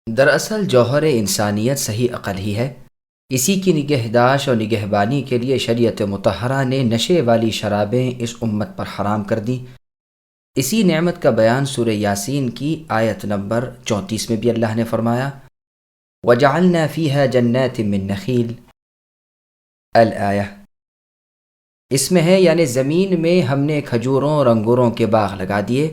دراصل جوہر انسانیت صحیح عقل ہی ہے۔ اسی کی نگہداشت اور نگہبانی کے لیے شریعت مطہرہ نے نشے والی شرابیں اس امت پر حرام کر دیں۔ اسی نعمت کا بیان سورہ یاسین کی آیت نمبر 34 میں بھی اللہ نے فرمایا، وَجَعَلْنَا فِيهَا جَنَّاتٍ مِّن نَخِيلٍ الآیہ۔ اس میں ہے یعنی زمین میں ہم نے کھجوروں اور انگوروں کے باغ لگا دیے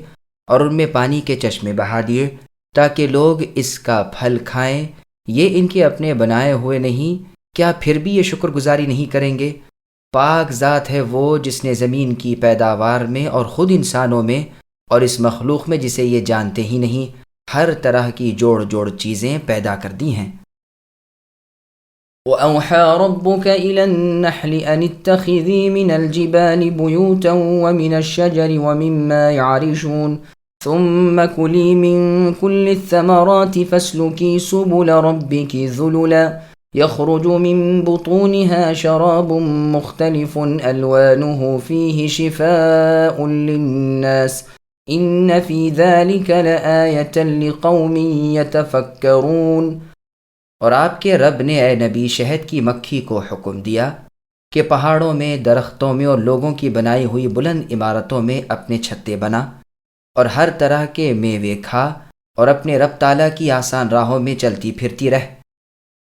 اور ان میں پانی کے چشمے بہا دیے تاکہ لوگ اس کا پھل کھائیں۔ یہ ان کے اپنے بنائے ہوئے نہیں، کیا پھر بھی یہ شکر گزاری نہیں کریں گے؟ پاک ذات ہے وہ جس نے زمین کی پیداوار میں اور خود انسانوں میں اور اس مخلوق میں جسے یہ جانتے ہی نہیں ہر طرح کی جوڑ جوڑ چیزیں پیدا کر دی ہیں۔ وَأَوْحَى رَبُّكَ إِلَى النَّحْلِ أَنِ اتَّخِذِي مِنَ الْجِبَالِ بُيُوتًا وَمِنَ الشَّجَرِ وَمِمَّا يَعْرِشُونَ ثُمَّ كُلِي مِن كُلِّ الثَّمَرَاتِ فَاسْلُكِي سُبُلَ رَبِّكِ ذُلُلًا يخرج من بطونها شراب مختلف ألوانه فيه شفاء للناس إن في ذلك لآية لقوم يتفكرون۔ اور آپ کے رب نے اے نبی شہد کی مکھی کو حکم دیا کہ پہاڑوں میں، درختوں میں اور لوگوں کی بنائی ہوئی بلند عمارتوں میں اپنے چھتے بنا اور ہر طرح کے میوے کھا اور اپنے رب تعالیٰ کی آسان راہوں میں چلتی پھرتی رہ۔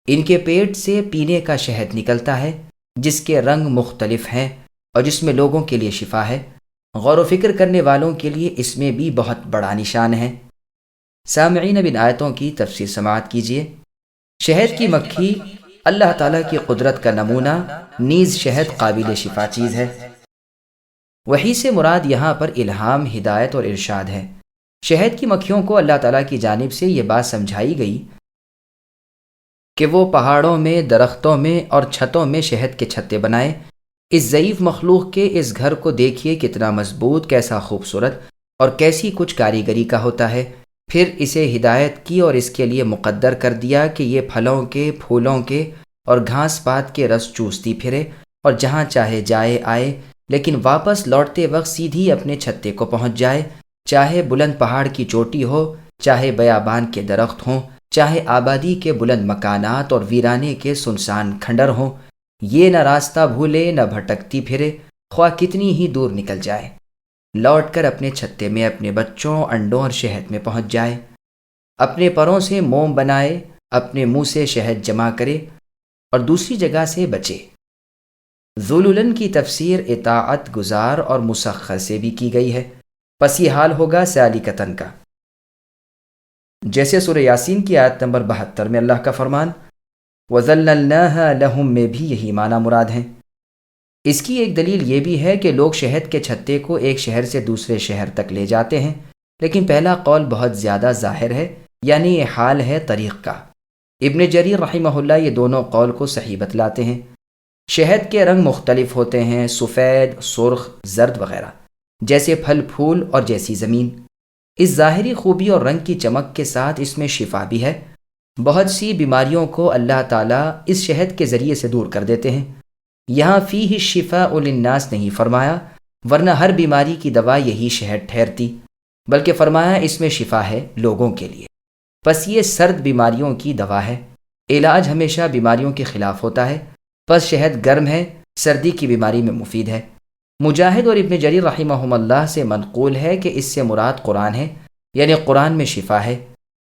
ان کے پیٹ سے پینے کا شہد نکلتا ہے جس کے رنگ مختلف ہیں اور جس میں لوگوں کے لیے شفا ہے۔ غور و فکر کرنے والوں کے لیے اس میں بھی بہت بڑا نشان ہے۔ سامعین اب ان آیتوں کی تفسیر سماعت کیجیے۔ شہد کی مکھی اللہ تعالیٰ کی قدرت کا نمونہ، نیز شہد قابل شفا چیز ہے۔ وحی سے مراد یہاں پر الہام، ہدایت اور ارشاد ہے۔ شہد کی مکھیوں کو اللہ تعالیٰ کی جانب سے یہ بات سمجھائی گئی کہ وہ پہاڑوں میں، درختوں میں اور چھتوں میں شہد کے چھتے بنائے۔ اس ضعیف مخلوق کے اس گھر کو دیکھیے کتنا مضبوط، کیسا خوبصورت اور کیسی کچھ کاریگری کا ہوتا ہے۔ پھر اسے ہدایت کی اور اس کے لیے مقدر کر دیا کہ یہ پھلوں کے، پھولوں کے اور گھاس پات کے رس چوستی پھرے اور جہاں چاہے جائے آئے، لیکن واپس لوٹتے وقت سیدھی اپنے چھتے کو پہنچ جائے، چاہے بلند پہاڑ کی چوٹی ہو، چاہے بیابان کے درخت ہوں، چاہے آبادی کے بلند مکانات اور ویرانے کے سنسان کھنڈر ہوں، یہ نہ راستہ بھولے نہ بھٹکتی پھرے، خواہ کتنی ہی دور نکل جائے، لوٹ کر اپنے چھتے میں اپنے بچوں، انڈوں اور شہد میں پہنچ جائے، اپنے پروں سے موم بنائے، اپنے منہ سے شہد جمع کرے اور دوسری جگہ سے بچے۔ ذُلُلًا کی تفسیر اطاعت گزار اور مسخر سے بھی کی گئی ہے، پس یہ حال ہوگا سالکتن کا، جیسے سورہ یاسین کی آیت نمبر 72 میں اللہ کا فرمان وَذَلَّلْنَاهَا لَهُم میں بھی یہی معنی مراد ہیں۔ اس کی ایک دلیل یہ بھی ہے کہ لوگ شہد کے چھتے کو ایک شہر سے دوسرے شہر تک لے جاتے ہیں، لیکن پہلا قول بہت زیادہ ظاہر ہے، یعنی یہ حال ہے طریق کا۔ ابن جریر رحمہ اللہ یہ دونوں قول کو صحیح بتلاتے ہیں۔ شہد کے رنگ مختلف ہوتے ہیں، سفید، سرخ، زرد وغیرہ، جیسے پھل پھول اور جیسی زمین۔ اس ظاہری خوبی اور رنگ کی چمک کے ساتھ اس میں شفا بھی ہے۔ بہت سی بیماریوں کو اللہ تعالیٰ اس شہد کے ذریعے سے دور کر دیتے ہیں۔ یہاں فیہ شفاء للناس نہیں فرمایا، ورنہ ہر بیماری کی دوا یہی شہد ٹھہرتی، بلکہ فرمایا اس میں شفا ہے لوگوں کے لیے۔ پس یہ سرد بیماریوں کی دوا ہے، علاج ہمیشہ بیماریوں کے خلاف ہوتا ہے، پس شہد گرم ہے، سردی کی بیماری میں مفید ہے۔ مجاہد اور ابن جریر رحمہم اللہ سے منقول ہے کہ اس سے مراد قرآن ہے، یعنی قرآن میں شفا ہے۔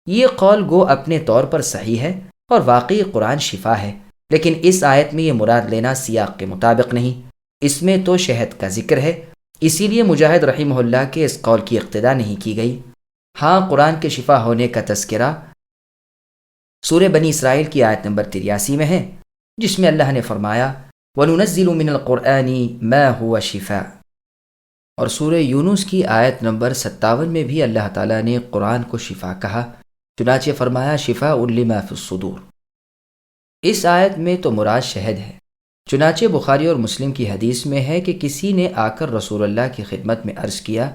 یہ قول گو اپنے طور پر صحیح ہے اور واقعی قرآن شفا ہے، لیکن اس آیت میں یہ مراد لینا سیاق کے مطابق نہیں، اس میں تو شہد کا ذکر ہے، اسی لیے مجاہد رحمہ اللہ کے اس قول کی اقتدا نہیں کی گئی۔ ہاں، قرآن کے شفا ہونے کا تذکرہ سورہ بنی اسرائیل کی آیت نمبر 83 میں ہے، جس میں اللہ نے فرمایا وَنُنَزِّلُ مِنَ الْقُرْآنِ مَا هُوَ شِفَاءٌ، اور سورہ یونس کی آیت نمبر 57 میں بھی اللہ تعالیٰ نے قرآن کو شفا کہا، چنانچہ فرمایا شفاء لما فی الصدور۔ اس آیت میں تو مراد شہد ہے، چنانچہ بخاری اور مسلم کی حدیث میں ہے کہ کسی نے آ کر رسول اللہ کی خدمت میں عرض کیا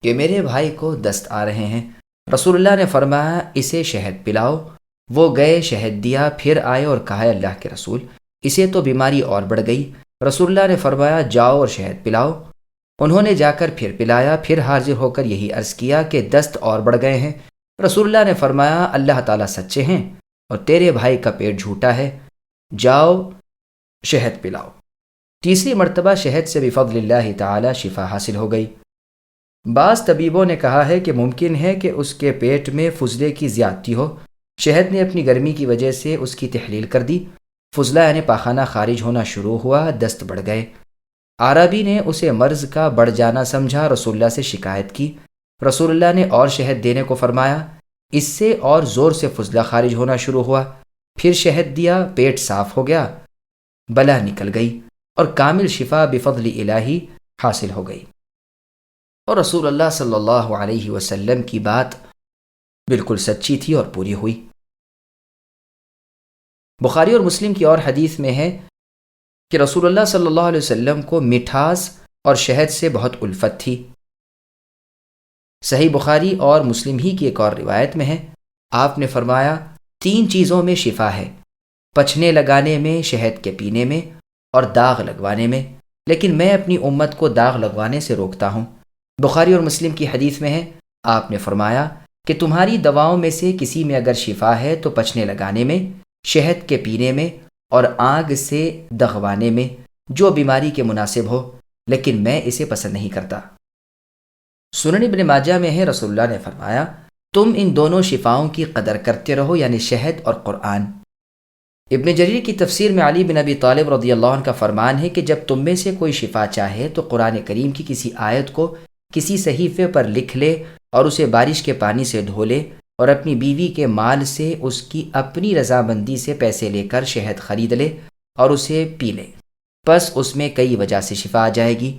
کہ میرے بھائی کو دست آ رہے ہیں۔ رسول اللہ نے فرمایا اسے شہد پلاؤ۔ وہ گئے، شہد دیا، پھر آئے اور کہا اللہ کے رسول اسے تو بیماری اور بڑھ گئی۔ رسول اللہ نے فرمایا جاؤ اور شہد پلاؤ۔ انہوں نے جا کر پھر پلایا، پھر حاضر ہو کر یہی عرض کیا کہ دست اور بڑھ گئے ہیں۔ رسول اللہ نے فرمایا اللہ تعالیٰ سچے ہیں اور تیرے بھائی کا پیٹ جھوٹا ہے، جاؤ شہد پلاؤ۔ تیسری مرتبہ شہد سے بفضل اللہ تعالی شفا حاصل ہو گئی۔ بعض طبیبوں نے کہا ہے کہ ممکن ہے کہ اس کے پیٹ میں فضلے کی زیادتی ہو، شہد نے اپنی گرمی کی وجہ سے اس کی تحلیل کر دی، فضلہ یعنی پاخانہ خارج ہونا شروع ہوا، دست بڑھ گئے۔ عربی نے اسے مرض کا بڑھ جانا سمجھا، رسول اللہ سے شکایت کی، رسول اللہ نے اور شہد دینے کو فرمایا، اس سے اور زور سے فضلہ خارج ہونا شروع ہوا، پھر شہد دیا، پیٹ صاف ہو گیا، بلا نکل گئی اور کامل شفا بفضل الہی حاصل ہو گئی۔ اور رسول اللہ صلی اللہ علیہ وسلم کی بات بالکل سچی تھی اور پوری ہوئی۔ بخاری اور مسلم کی اور حدیث میں ہے کہ رسول اللہ صلی اللہ علیہ وسلم کو مٹھاس اور شہد سے بہت الفت تھی۔ صحیح بخاری اور مسلم ہی کی ایک اور روایت میں ہے، آپ نے فرمایا 3 چیزوں میں شفا ہے، پچھنے لگانے میں، شہد کے پینے میں اور داغ لگوانے میں، لیکن میں اپنی امت کو داغ لگوانے سے روکتا ہوں۔ بخاری اور مسلم کی حدیث میں ہے، آپ نے فرمایا کہ تمہاری دواؤں میں سے کسی میں اگر شفا ہے تو پچھنے لگانے میں، شہد کے پینے میں اور آگ سے دغوانے میں، جو بیماری کے مناسب ہو، لیکن میں اسے پسند نہیں کرتا۔ سنن ابن ماجہ میں ہے، رسول اللہ نے فرمایا تم ان دونوں شفاؤں کی قدر کرتے رہو، یعنی شہد اور قرآن۔ ابن جریر کی تفسیر میں علی بن ابی طالب رضی اللہ عنہ کا فرمان ہے کہ جب تم میں سے کوئی شفا چاہے تو قرآن کریم کی کسی آیت کو کسی صحیفے پر لکھ لے اور اسے بارش کے پانی سے دھو لے اور اپنی بیوی کے مال سے اس کی اپنی رضامندی سے پیسے لے کر شہد خرید لے اور اسے پی لے، پس اس میں کئی وجہ سے شفا آ جائے گی۔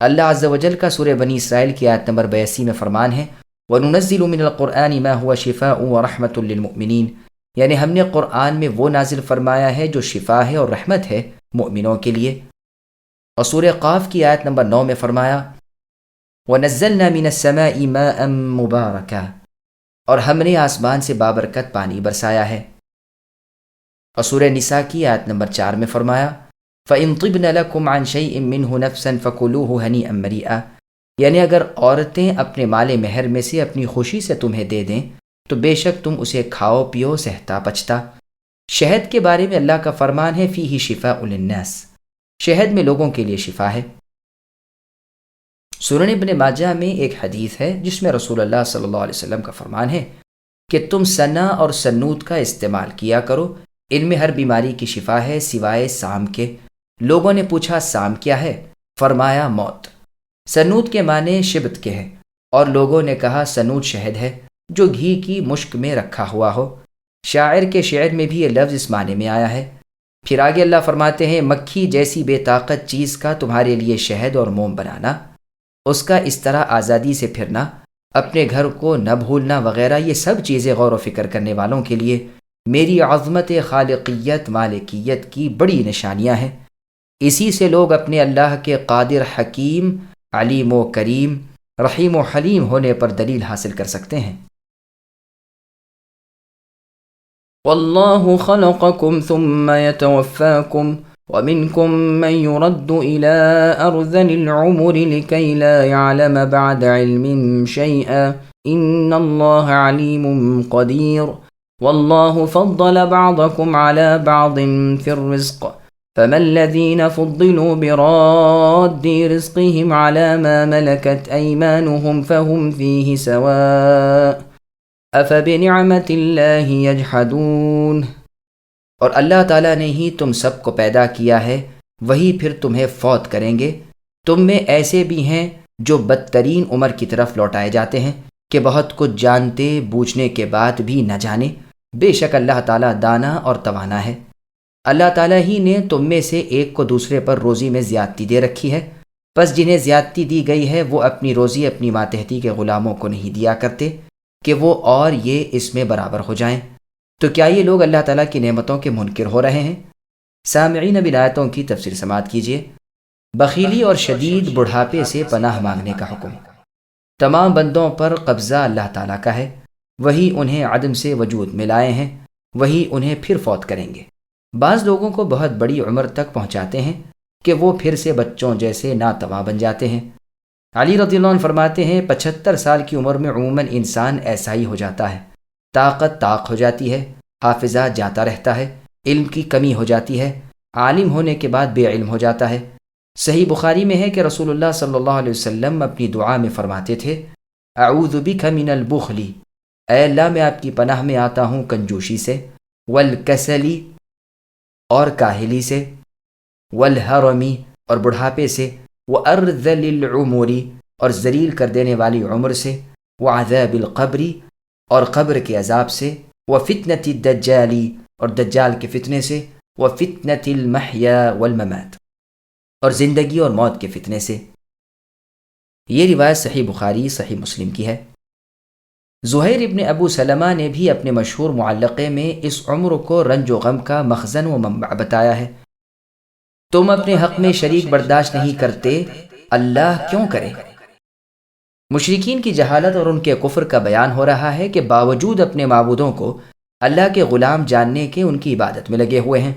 اللہ عز و جل کا سورہ بنی اسرائیل کی آیت نمبر 82 میں فرمان ہے وَنُنَزِّلُ مِنَ الْقُرْآنِ مَا هُوَ شِفَاءٌ وَرَحْمَةٌ لِّلْمُؤْمِنِينَ، یعنی ہم نے قرآن میں وہ نازل فرمایا ہے جو شفا ہے اور رحمت ہے مؤمنوں کے لیے۔ اور سورہ قاف کی آیت نمبر 9 میں فرمایا وَنَزَّلْنَا مِنَ السَّمَاءِ مَاءً مُبَارَكًا، اور ہم نے آسمان سے بابرکت پانی برسایا ہے۔ اور سورہ نساء کی آیت نمبر 4 میں فرمایا فَإِن طِبْنَ لَكُمْ عَنْ شَيْءٍ مِّنْهُ نَفْسًا فَكُلُوهُ هَنِيئًا مَرِيئًا، یعنی اگر عورتیں اپنے مال مہر میں سے اپنی خوشی سے تمہیں دے دیں تو بے شک تم اسے کھاؤ پیو سہتا پچتا۔ شہد کے بارے میں اللہ کا فرمان ہے فیہ شفاء للناس، شہد میں لوگوں کے لیے شفا ہے۔ سنن ابن ماجہ میں ایک حدیث ہے جس میں رسول اللہ صلی اللہ علیہ وسلم کا فرمان ہے کہ تم سنا اور سنوت کا استعمال کیا کرو، ان میں ہر بیماری کی شفا ہے سوائے سام کے۔ لوگوں نے پوچھا سام کیا ہے؟ فرمایا موت۔ سنوت کے معنی شبت کے ہیں، اور لوگوں نے کہا سنوت شہد ہے جو گھی کی مشک میں رکھا ہوا ہو۔ شاعر کے شعر میں بھی یہ لفظ اس معنی میں آیا ہے۔ پھر آگے اللہ فرماتے ہیں مکھی جیسی بے طاقت چیز کا تمہارے لیے شہد اور موم بنانا، اس کا اس طرح آزادی سے پھرنا، اپنے گھر کو نہ بھولنا وغیرہ، یہ سب چیزیں غور و فکر کرنے والوں کے لیے میری عظمت خالقیت مالکیت کی بڑی نشانیاں ہیں۔ اسی سے لوگ اپنے اللہ کے قادر حکیم علیم و کریم رحیم و حلیم ہونے پر دلیل حاصل کر سکتے ہیں۔ والله خلقكم ثم يتوفاكم ومنكم من يرد إلى أرذل العمر لكي لا يعلم بعد علم شيئا إن الله عليم قدير والله فضل بعضكم على بعض في الرزق فما الذين فضلوا براد رزقهم على ما ملكت أيمانهم فهم فيه سواء أفبنعمة الله يجحدون۔ اور اللہ تعالیٰ نے ہی تم سب کو پیدا کیا ہے، وہی پھر تمہیں فوت کریں گے۔ تم میں ایسے بھی ہیں جو بدترین عمر کی طرف لوٹائے جاتے ہیں کہ بہت کچھ جانتے بوجھنے کے بعد بھی نہ جانے۔ بے شک اللہ تعالیٰ دانا اور توانا ہے۔ اللہ تعالیٰ ہی نے تم میں سے ایک کو دوسرے پر روزی میں زیادتی دے رکھی ہے، پس جنہیں زیادتی دی گئی ہے وہ اپنی روزی اپنی ماتحتی کے غلاموں کو نہیں دیا کرتے کہ وہ اور یہ اس میں برابر ہو جائیں۔ تو کیا یہ لوگ اللہ تعالیٰ کی نعمتوں کے منکر ہو رہے ہیں؟ سامعین اب آیتوں کی تفسیر سماعت کیجیے۔ بخیلی اور شدید بڑھاپے سے پناہ مانگنے کا حکم۔ تمام بندوں پر قبضہ اللہ تعالیٰ کا ہے، وہی انہیں عدم سے وجود میں لائے ہیں، وہی انہیں پھر فوت کریں گے۔ بعض لوگوں کو بہت بڑی عمر تک پہنچاتے ہیں کہ وہ پھر سے بچوں جیسے ناتواں بن جاتے ہیں۔ علی رضی اللہ عنہ فرماتے ہیں 75 سال کی عمر میں عموماً انسان ایسا ہی ہو جاتا ہے، طاقت طاق ہو جاتی ہے، حافظہ جاتا رہتا ہے، علم کی کمی ہو جاتی ہے، عالم ہونے کے بعد بے علم ہو جاتا ہے۔ صحیح بخاری میں ہے کہ رسول اللہ صلی اللہ علیہ وسلم اپنی دعا میں فرماتے تھے اعوذ بک من البخل، اے اللہ میں آپ کی پناہ میں آتا ہوں کنجوشی سے، والکسلی اور کاہلی سے، والحرمی اور بڑھاپے سے، وارذل العمر اور ذلیل کر دینے والی عمر سے، وعذاب القبر اور قبر کے عذاب سے، وفتنة الدجال اور دجال کے فتنے سے، وفتنة المحیا والممات اور زندگی اور موت کے فتنے سے۔ یہ روایت صحیح بخاری صحیح مسلم کی ہے۔ زہیر ابن ابو سلمہ نے بھی اپنے مشہور معلقے میں اس عمر کو رنج و غم کا مخزن و منبع بتایا ہے۔ تم اپنے حق میں شریک برداشت نہیں کرتے، اللہ کیوں کرے؟ مشرکین کی جہالت اور ان کے کفر کا بیان ہو رہا ہے کہ باوجود اپنے معبودوں کو اللہ کے غلام جاننے کے ان کی عبادت میں لگے ہوئے ہیں۔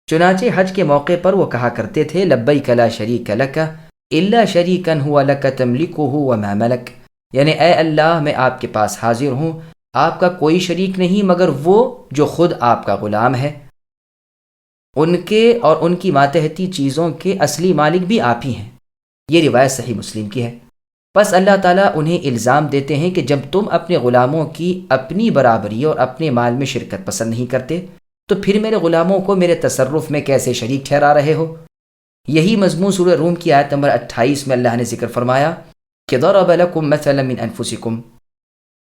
چنانچہ حج کے موقع پر وہ کہا کرتے تھے لبیک لا شریک لک الا شریکا هو لک تملکه وما ملک، یعنی اے اللہ میں آپ کے پاس حاضر ہوں، آپ کا کوئی شریک نہیں مگر وہ جو خود آپ کا غلام ہے، ان کے اور ان کی ماتحتی چیزوں کے اصلی مالک بھی آپ ہی ہیں۔ یہ روایت صحیح مسلم کی ہے۔ بس اللہ تعالیٰ انہیں الزام دیتے ہیں کہ جب تم اپنے غلاموں کی اپنی برابری اور اپنے مال میں شرکت پسند نہیں کرتے تو پھر میرے غلاموں کو میرے تصرف میں کیسے شریک ٹھہرا رہے ہو؟ یہی مضمون سورہ روم کی آیت نمبر 28 میں اللہ نے ذکر فرمایا کہ ضرب لکم مثلا من انفسکم،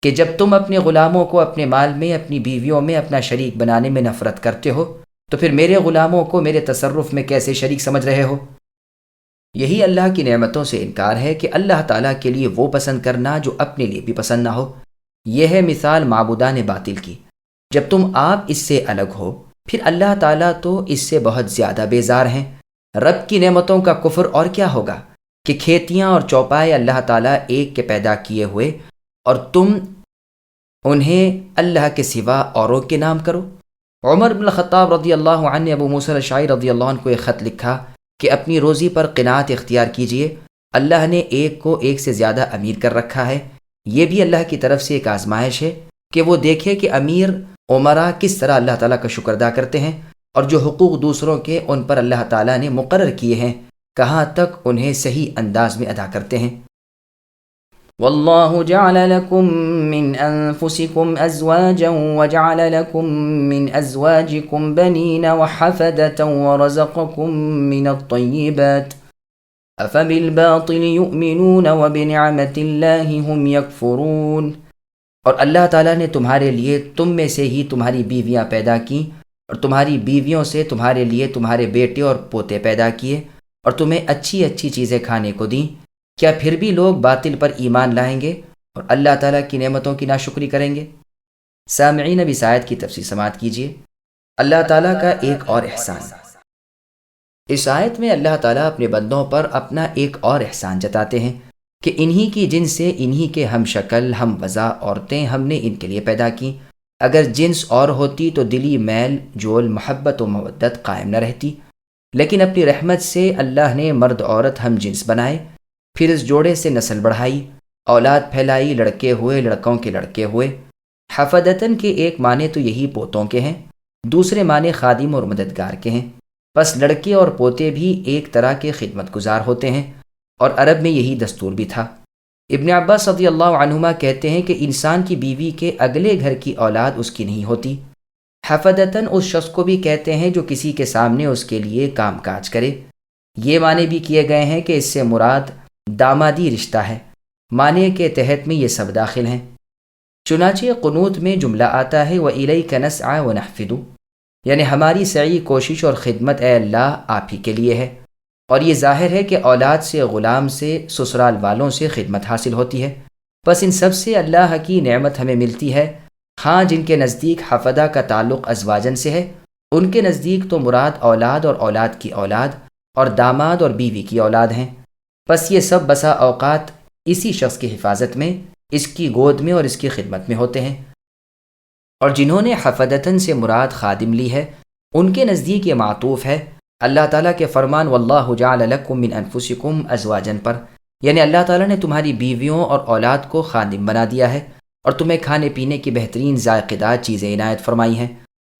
کہ جب تم اپنے غلاموں کو اپنے مال میں اپنی بیویوں میں اپنا شریک بنانے میں نفرت کرتے ہو تو پھر میرے غلاموں کو میرے تصرف میں کیسے شریک سمجھ رہے ہو؟ یہی اللہ کی نعمتوں سے انکار ہے کہ اللہ تعالیٰ کے لیے وہ پسند کرنا جو اپنے لیے بھی پسند نہ ہو۔ یہ ہے مثال معبودان باطل کی۔ جب تم آپ اس سے الگ ہو پھر اللہ تعالیٰ تو اس سے بہت زیادہ بیزار ہیں۔ رب کی نعمتوں کا کفر اور کیا ہوگا کہ کھیتیاں اور چوپائے اللہ تعالیٰ ایک کے پیدا کیے ہوئے اور تم انہیں اللہ کے سوا اوروں کے نام کرو۔ عمر بن الخطاب رضی اللہ عنہ نے ابو موسیٰ الاشعری رضی اللہ عنہ کو ایک خط لکھا کہ اپنی روزی پر قناعت اختیار کیجیے، اللہ نے ایک کو ایک سے زیادہ امیر کر رکھا ہے۔ یہ بھی اللہ کی طرف سے ایک آزمائش ہے کہ وہ دیکھے کہ امیر عمرا کس طرح اللہ تعالیٰ کا شکر ادا کرتے ہیں، اور جو حقوق دوسروں کے ان پر اللہ تعالیٰ نے مقرر کیے ہیں کہاں تک انہیں صحیح انداز میں ادا کرتے ہیں۔ والله جعل لكم من أنفسكم أزواجا وجعل لكم من أزواجكم بنين وحفدة ورزقكم من الطيبات أفبالباطل يؤمنون وبنعمة الله هم يكفرون۔ اور اللہ تعالیٰ نے تمہارے لیے تم میں سے ہی تمہاری بیویاں پیدا کیں، اور تمہاری بیویوں سے تمہارے لیے تمہارے بیٹے اور پوتے پیدا کیے، اور تمہیں اچھی اچھی چیزیں کھانے کو دیں۔ کیا پھر بھی لوگ باطل پر ایمان لائیں گے اور اللہ تعالیٰ کی نعمتوں کی ناشکری کریں گے؟ سامعین، اب اس آیت کی تفسیر سماعت کیجیے۔ اللہ تعالیٰ کا ایک اور احسان۔ اس آیت میں اللہ تعالیٰ اپنے بندوں پر اپنا ایک اور احسان جتاتے ہیں کہ انہی کی جنس سے انہی کے ہم شکل ہم وضع عورتیں ہم نے ان کے لیے پیدا کی۔ اگر جنس اور ہوتی تو دلی میل جول محبت و مودت قائم نہ رہتی، لیکن اپنی رحمت سے اللہ نے مرد عورت ہم جنس بنائے، پھر اس جوڑے سے نسل بڑھائی، اولاد پھیلائی، لڑکے ہوئے، لڑکوں کے لڑکے ہوئے۔ حفدتاً کے ایک معنی تو یہی پوتوں کے ہیں، دوسرے معنی خادم اور مددگار کے ہیں۔ پس لڑکے اور پوتے بھی ایک طرح کے خدمت گزار ہوتے ہیں، اور عرب میں یہی دستور بھی تھا۔ ابن عباس رضی اللہ عنہما کہتے ہیں کہ انسان کی بیوی کے اگلے گھر کی اولاد اس کی نہیں ہوتی۔ حفدتاً اس شخص کو بھی کہتے ہیں جو کسی کے سامنے اس کے لیے کام کاج کرے۔ یہ معنی بھی کیے گئے ہیں کہ اس سے مراد دامادی رشتہ ہے، معنی کے تحت میں یہ سب داخل ہیں۔ چنانچہ قنوت میں جملہ آتا ہے وَإِلَيْكَ نَسْعَى وَنَحْفِدُ، یعنی ہماری سعی کوشش اور خدمت اے اللہ آپ ہی کے لیے ہے۔ اور یہ ظاہر ہے کہ اولاد سے، غلام سے، سسرال والوں سے خدمت حاصل ہوتی ہے۔ بس ان سب سے اللہ کی نعمت ہمیں ملتی ہے۔ ہاں، جن کے نزدیک حفدہ کا تعلق ازواجن سے ہے، ان کے نزدیک تو مراد اولاد اور اولاد کی اولاد اور داماد اور بیوی کی اولاد ہیں۔ بس یہ سب بسا اوقات اسی شخص کی حفاظت میں، اس کی گود میں اور اس کی خدمت میں ہوتے ہیں۔ اور جنہوں نے حفدتاً سے مراد خادم لی ہے، ان کے نزدیک یہ معطوف ہے اللہ تعالیٰ کے فرمان واللہ جعل لکم من انفسکم ازواجن پر، یعنی اللہ تعالیٰ نے تمہاری بیویوں اور اولاد کو خادم بنا دیا ہے اور تمہیں کھانے پینے کی بہترین ذائقہ دار چیزیں عنایت فرمائی ہیں۔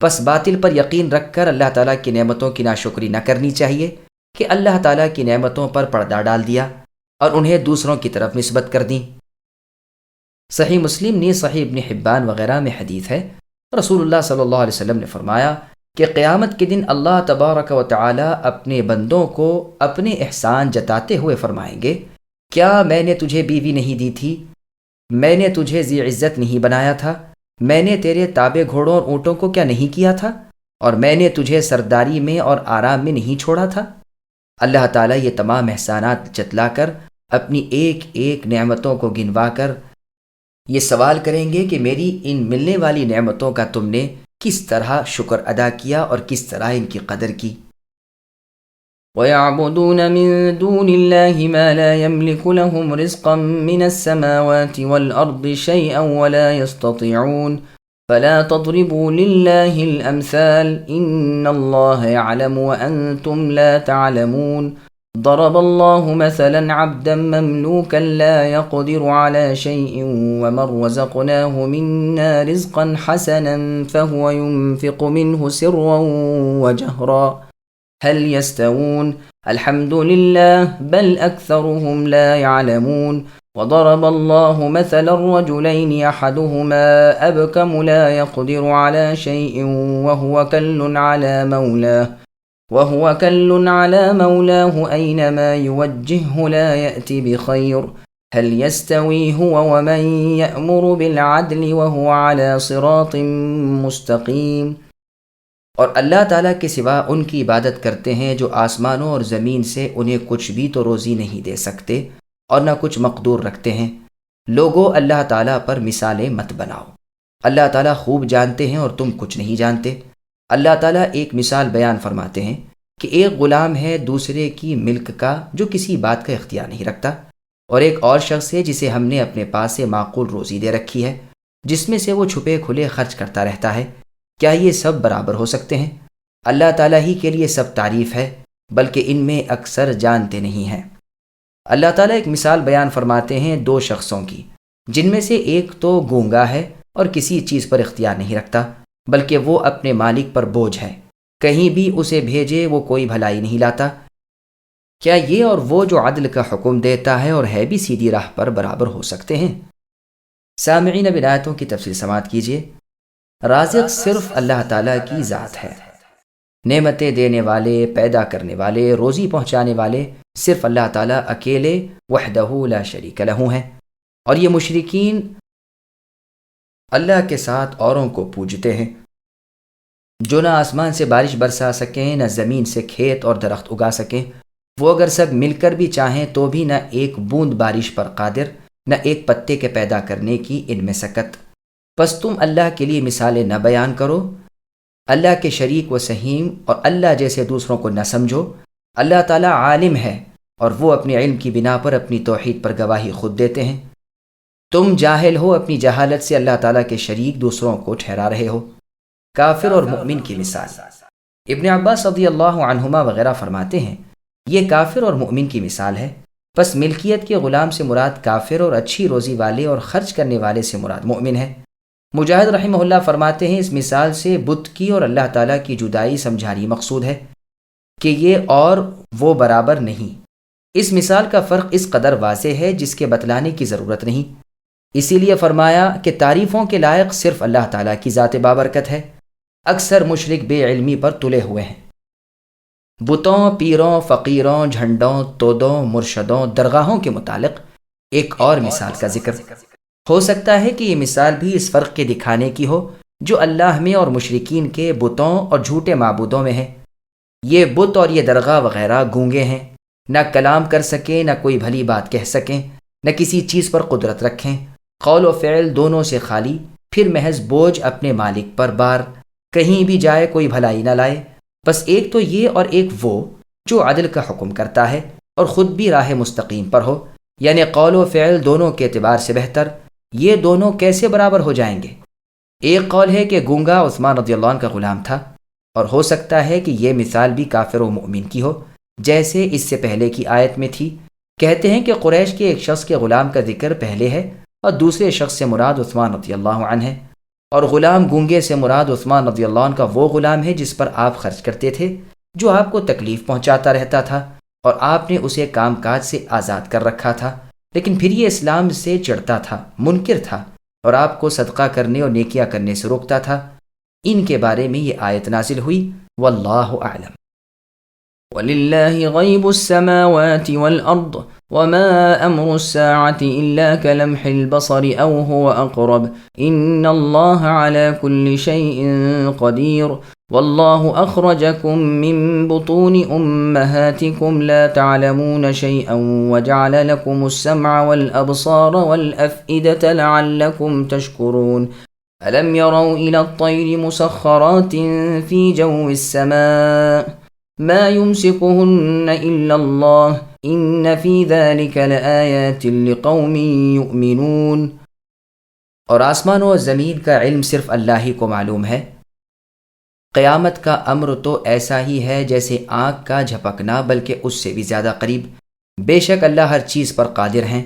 پس باطل پر یقین رکھ کر اللہ تعالیٰ کی نعمتوں کی ناشکری نہ کرنی چاہیے کہ اللہ تعالیٰ کی نعمتوں پر پردہ ڈال دیا اور انہیں دوسروں کی طرف نسبت کر دیں۔ صحیح مسلم نے، صحیح ابن حبان وغیرہ میں حدیث ہے، رسول اللہ صلی اللہ علیہ وسلم نے فرمایا کہ قیامت کے دن اللہ تبارک و تعالی اپنے بندوں کو اپنے احسان جتاتے ہوئے فرمائیں گے، کیا میں نے تجھے بیوی نہیں دی تھی؟ میں نے تجھے ذی عزت نہیں بنایا تھا؟ میں نے تیرے تابع گھوڑوں اور اونٹوں کو کیا نہیں کیا تھا؟ اور میں نے تجھے سرداری میں اور آرام میں نہیں چھوڑا تھا؟ اللہ تعالیٰ یہ تمام احسانات جتلا کر اپنی ایک ایک نعمتوں کو گنوا کر یہ سوال کریں گے کہ میری ان ملنے والی نعمتوں کا تم نے کس طرح شکر ادا کیا اور کس طرح ان کی قدر کی۔ وَيَعْبُدُونَ مِن دُونِ اللَّهِ مَا لَا يَمْلِكُ لَهُمْ رِزْقًا مِّنَ السَّمَاوَاتِ وَالْأَرْضِ شَيْئًا وَلَا يَسْتَطِيعُونَ فَلَا تَضْرِبُوا لِلَّهِ الْأَمْثَالَ إِنَّ اللَّهَ يَعْلَمُ وَأَنْتُمْ لَا تَعْلَمُونَ ضرب الله مثلا عبدا مملوكا لا يقدر على شيء ومن رزقناه منا رزقا حسنا فهو ينفق منه سرا وجهرا هل يستوون الحمد لله بل أكثرهم لا يعلمون وضرب الله مثلا رجلين أحدهما أبكم لا يقدر على شيء وهو كل على مولاه أينما يوجهه لا يأتي بخير هل يستوي هو ومن يأمر بالعدل وهو على صراط مستقيم۔ اور اللہ تعالیٰ کے سوا ان کی عبادت کرتے ہیں جو آسمانوں اور زمین سے انہیں کچھ بھی تو روزی نہیں دے سکتے اور نہ کچھ مقدور رکھتے ہیں۔ لوگوں، اللہ تعالیٰ پر مثالیں مت بناؤ، اللہ تعالیٰ خوب جانتے ہیں اور تم کچھ نہیں جانتے۔ اللہ تعالیٰ ایک مثال بیان فرماتے ہیں کہ ایک غلام ہے دوسرے کی ملک کا جو کسی بات کا اختیار نہیں رکھتا، اور ایک اور شخص ہے جسے ہم نے اپنے پاس سے معقول روزی دے رکھی ہے، جس میں سے وہ چھپے کھلے خرچ کرتا رہتا ہے۔ کیا یہ سب برابر ہو سکتے ہیں؟ اللہ تعالیٰ ہی کے لیے سب تعریف ہے، بلکہ ان میں اکثر جانتے نہیں ہیں۔ اللہ تعالیٰ ایک مثال بیان فرماتے ہیں دو شخصوں کی، جن میں سے ایک تو گونگا ہے اور کسی چیز پر اختیار نہیں رکھتا، بلکہ وہ اپنے مالک پر بوجھ ہے، کہیں بھی اسے بھیجے وہ کوئی بھلائی نہیں لاتا۔ کیا یہ اور وہ جو عدل کا حکم دیتا ہے اور ہے بھی سیدھی راہ پر برابر ہو سکتے ہیں؟ سامعین، اب آیتوں کی تفصیل سماعت کیجیے۔ رازق صرف اللہ تعالیٰ کی ذات ہے، نعمتیں دینے والے، پیدا کرنے والے، روزی پہنچانے والے صرف اللہ تعالیٰ اکیلے وحدہ لا شریک لہ ہیں۔ اور یہ مشرکین اللہ کے ساتھ اوروں کو پوجتے ہیں جو نہ آسمان سے بارش برسا سکیں، نہ زمین سے کھیت اور درخت اگا سکیں۔ وہ اگر سب مل کر بھی چاہیں تو بھی نہ ایک بوند بارش پر قادر، نہ ایک پتے کے پیدا کرنے کی ان میں سکت۔ پس تم اللہ کے لیے مثالیں نہ بیان کرو، اللہ کے شریک و سہیم اور اللہ جیسے دوسروں کو نہ سمجھو۔ اللہ تعالیٰ عالم ہے اور وہ اپنے علم کی بنا پر اپنی توحید پر گواہی خود دیتے ہیں۔ تم جاہل ہو، اپنی جہالت سے اللہ تعالیٰ کے شریک دوسروں کو ٹھہرا رہے ہو۔ کافر اور مؤمن کی مثال۔ ابن عباس رضی اللہ عنہما وغیرہ فرماتے ہیں، یہ کافر اور مؤمن کی مثال ہے۔ پس ملکیت کے غلام سے مراد کافر اور اچھی روزی والے اور خرچ کرنے والے سے مراد مؤمن ہے۔ مجاہد رحمہ اللہ فرماتے ہیں، اس مثال سے بت کی اور اللہ تعالیٰ کی جدائی سمجھانی مقصود ہے کہ یہ اور وہ برابر نہیں۔ اس مثال کا فرق اس قدر واضح ہے جس کے بتلانے کی ضرورت نہیں۔ اسی لیے فرمایا کہ تعریفوں کے لائق صرف اللہ تعالیٰ کی ذات بابرکت ہے۔ اکثر مشرک بے علمی پر تلے ہوئے ہیں۔ بتوں، پیروں، فقیروں، جھنڈوں، تودوں، مرشدوں، درگاہوں کے متعلق ایک اور مثال کا ذکر ہو سکتا ہے کہ یہ مثال بھی اس فرق کے دکھانے کی ہو جو اللہ میں اور مشرکین کے بتوں اور جھوٹے معبودوں میں ہے۔ یہ بت اور یہ درگاہ وغیرہ گونگے ہیں، نہ کلام کر سکیں، نہ کوئی بھلی بات کہہ سکیں، نہ کسی چیز پر قدرت رکھیں، قول و فعل دونوں سے خالی، پھر محض بوجھ اپنے مالک پر بار، کہیں بھی جائے کوئی بھلائی نہ لائے۔ بس ایک تو یہ اور ایک وہ جو عدل کا حکم کرتا ہے اور خود بھی راہ مستقیم پر ہو، یعنی قول و فعل دونوں کے اعتبار سے بہتر۔ یہ دونوں کیسے برابر ہو جائیں گے؟ ایک قول ہے کہ گونگا عثمان رضی اللہ عنہ کا غلام تھا، اور ہو سکتا ہے کہ یہ مثال بھی کافر و مؤمن کی ہو، جیسے اس سے پہلے کی آیت میں تھی۔ کہتے ہیں کہ قریش کے ایک شخص کے غلام کا ذکر پہلے ہے اور دوسرے شخص سے مراد عثمان رضی اللہ عنہ ہے، اور غلام گونگے سے مراد عثمان رضی اللہ عنہ کا وہ غلام ہے جس پر آپ خرچ کرتے تھے، جو آپ کو تکلیف پہنچاتا رہتا تھا، اور آپ نے اسے کام کاج سے آزاد کر رکھا تھا، لیکن پھر یہ اسلام سے چڑھتا تھا، منکر تھا، اور آپ کو صدقہ کرنے اور نیکیاں کرنے سے روکتا تھا۔ ان کے بارے میں یہ آیت نازل ہوئی، واللہ اعلم۔ وَلِلَّهِ غَيْبُ السَّمَاوَاتِ وَالْأَرْضِ وَمَا أَمْرُ السَّاعَةِ إِلَّا كَلَمْحِ الْبَصَرِ أَوْ هُوَ أَقْرَبُ إِنَّ اللَّهَ عَلَى كُلِّ شَيْءٍ قَدِيرٌ وَاللَّهُ أَخْرَجَكُم مِّن بُطُونِ أُمَّهَاتِكُمْ لَا تَعْلَمُونَ شَيْئًا وَجَعَلَ لَكُمُ السَّمْعَ وَالْأَبْصَارَ وَالْأَفْئِدَةَ لَعَلَّكُمْ تَشْكُرُونَ أَلَمْ يَرَوْا إِلَى الطَّيْرِ مُسَخَّرَاتٍ فِي جَوِّ السَّمَاءِ ما يمسكهن إلا الله إن في ذلك لآيات لقوم يؤمنون۔ اور آسمان و زمین کا علم صرف اللہ ہی کو معلوم ہے۔ قیامت کا امر تو ایسا ہی ہے جیسے آنکھ کا جھپکنا، بلکہ اس سے بھی زیادہ قریب۔ بے شک اللہ ہر چیز پر قادر ہیں۔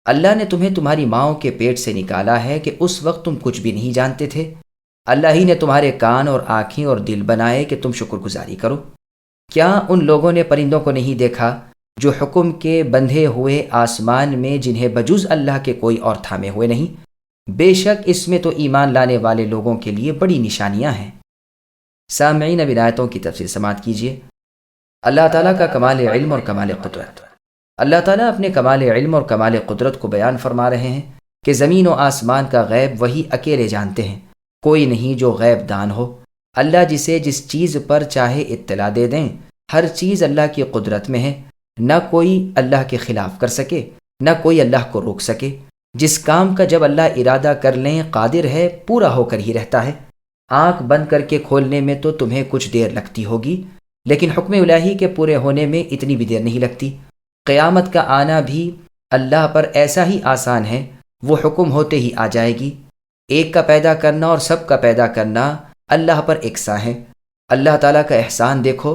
اللہ نے تمہیں تمہاری ماؤں کے پیٹ سے نکالا ہے کہ اس وقت تم کچھ بھی نہیں جانتے تھے۔ اللہ ہی نے تمہارے کان اور آنکھیں اور دل بنائے کہ تم شکر گزاری کرو۔ کیا ان لوگوں نے پرندوں کو نہیں دیکھا جو حکم کے بندھے ہوئے آسمان میں، جنہیں بجز اللہ کے کوئی اور تھامے ہوئے نہیں؟ بے شک اس میں تو ایمان لانے والے لوگوں کے لیے بڑی نشانیاں ہیں۔ سامعین، اب آیتوں کی تفصیل سماعت کیجیے۔ اللہ تعالیٰ کا کمال علم اور کمال قدرت۔ اللہ تعالیٰ اپنے کمال علم اور کمال قدرت کو بیان فرما رہے ہیں کہ زمین و آسمان کا غیب وہی اکیلے جانتے ہیں، کوئی نہیں جو غیب دان ہو۔ اللہ جسے جس چیز پر چاہے اطلاع دے دیں، ہر چیز اللہ کی قدرت میں ہے، نہ کوئی اللہ کے خلاف کر سکے، نہ کوئی اللہ کو روک سکے۔ جس کام کا جب اللہ ارادہ کر لیں قادر ہے، پورا ہو کر ہی رہتا ہے۔ آنکھ بند کر کے کھولنے میں تو تمہیں کچھ دیر لگتی ہوگی، لیکن حکم الہی کے پورے ہونے میں اتنی بھی دیر نہیں لگتی۔ قیامت کا آنا بھی اللہ پر ایسا ہی آسان ہے، وہ حکم ہوتے ہی آ جائے گی۔ ایک کا پیدا کرنا اور سب کا پیدا کرنا اللہ پر یکساں ہے۔ اللہ تعالیٰ کا احسان دیکھو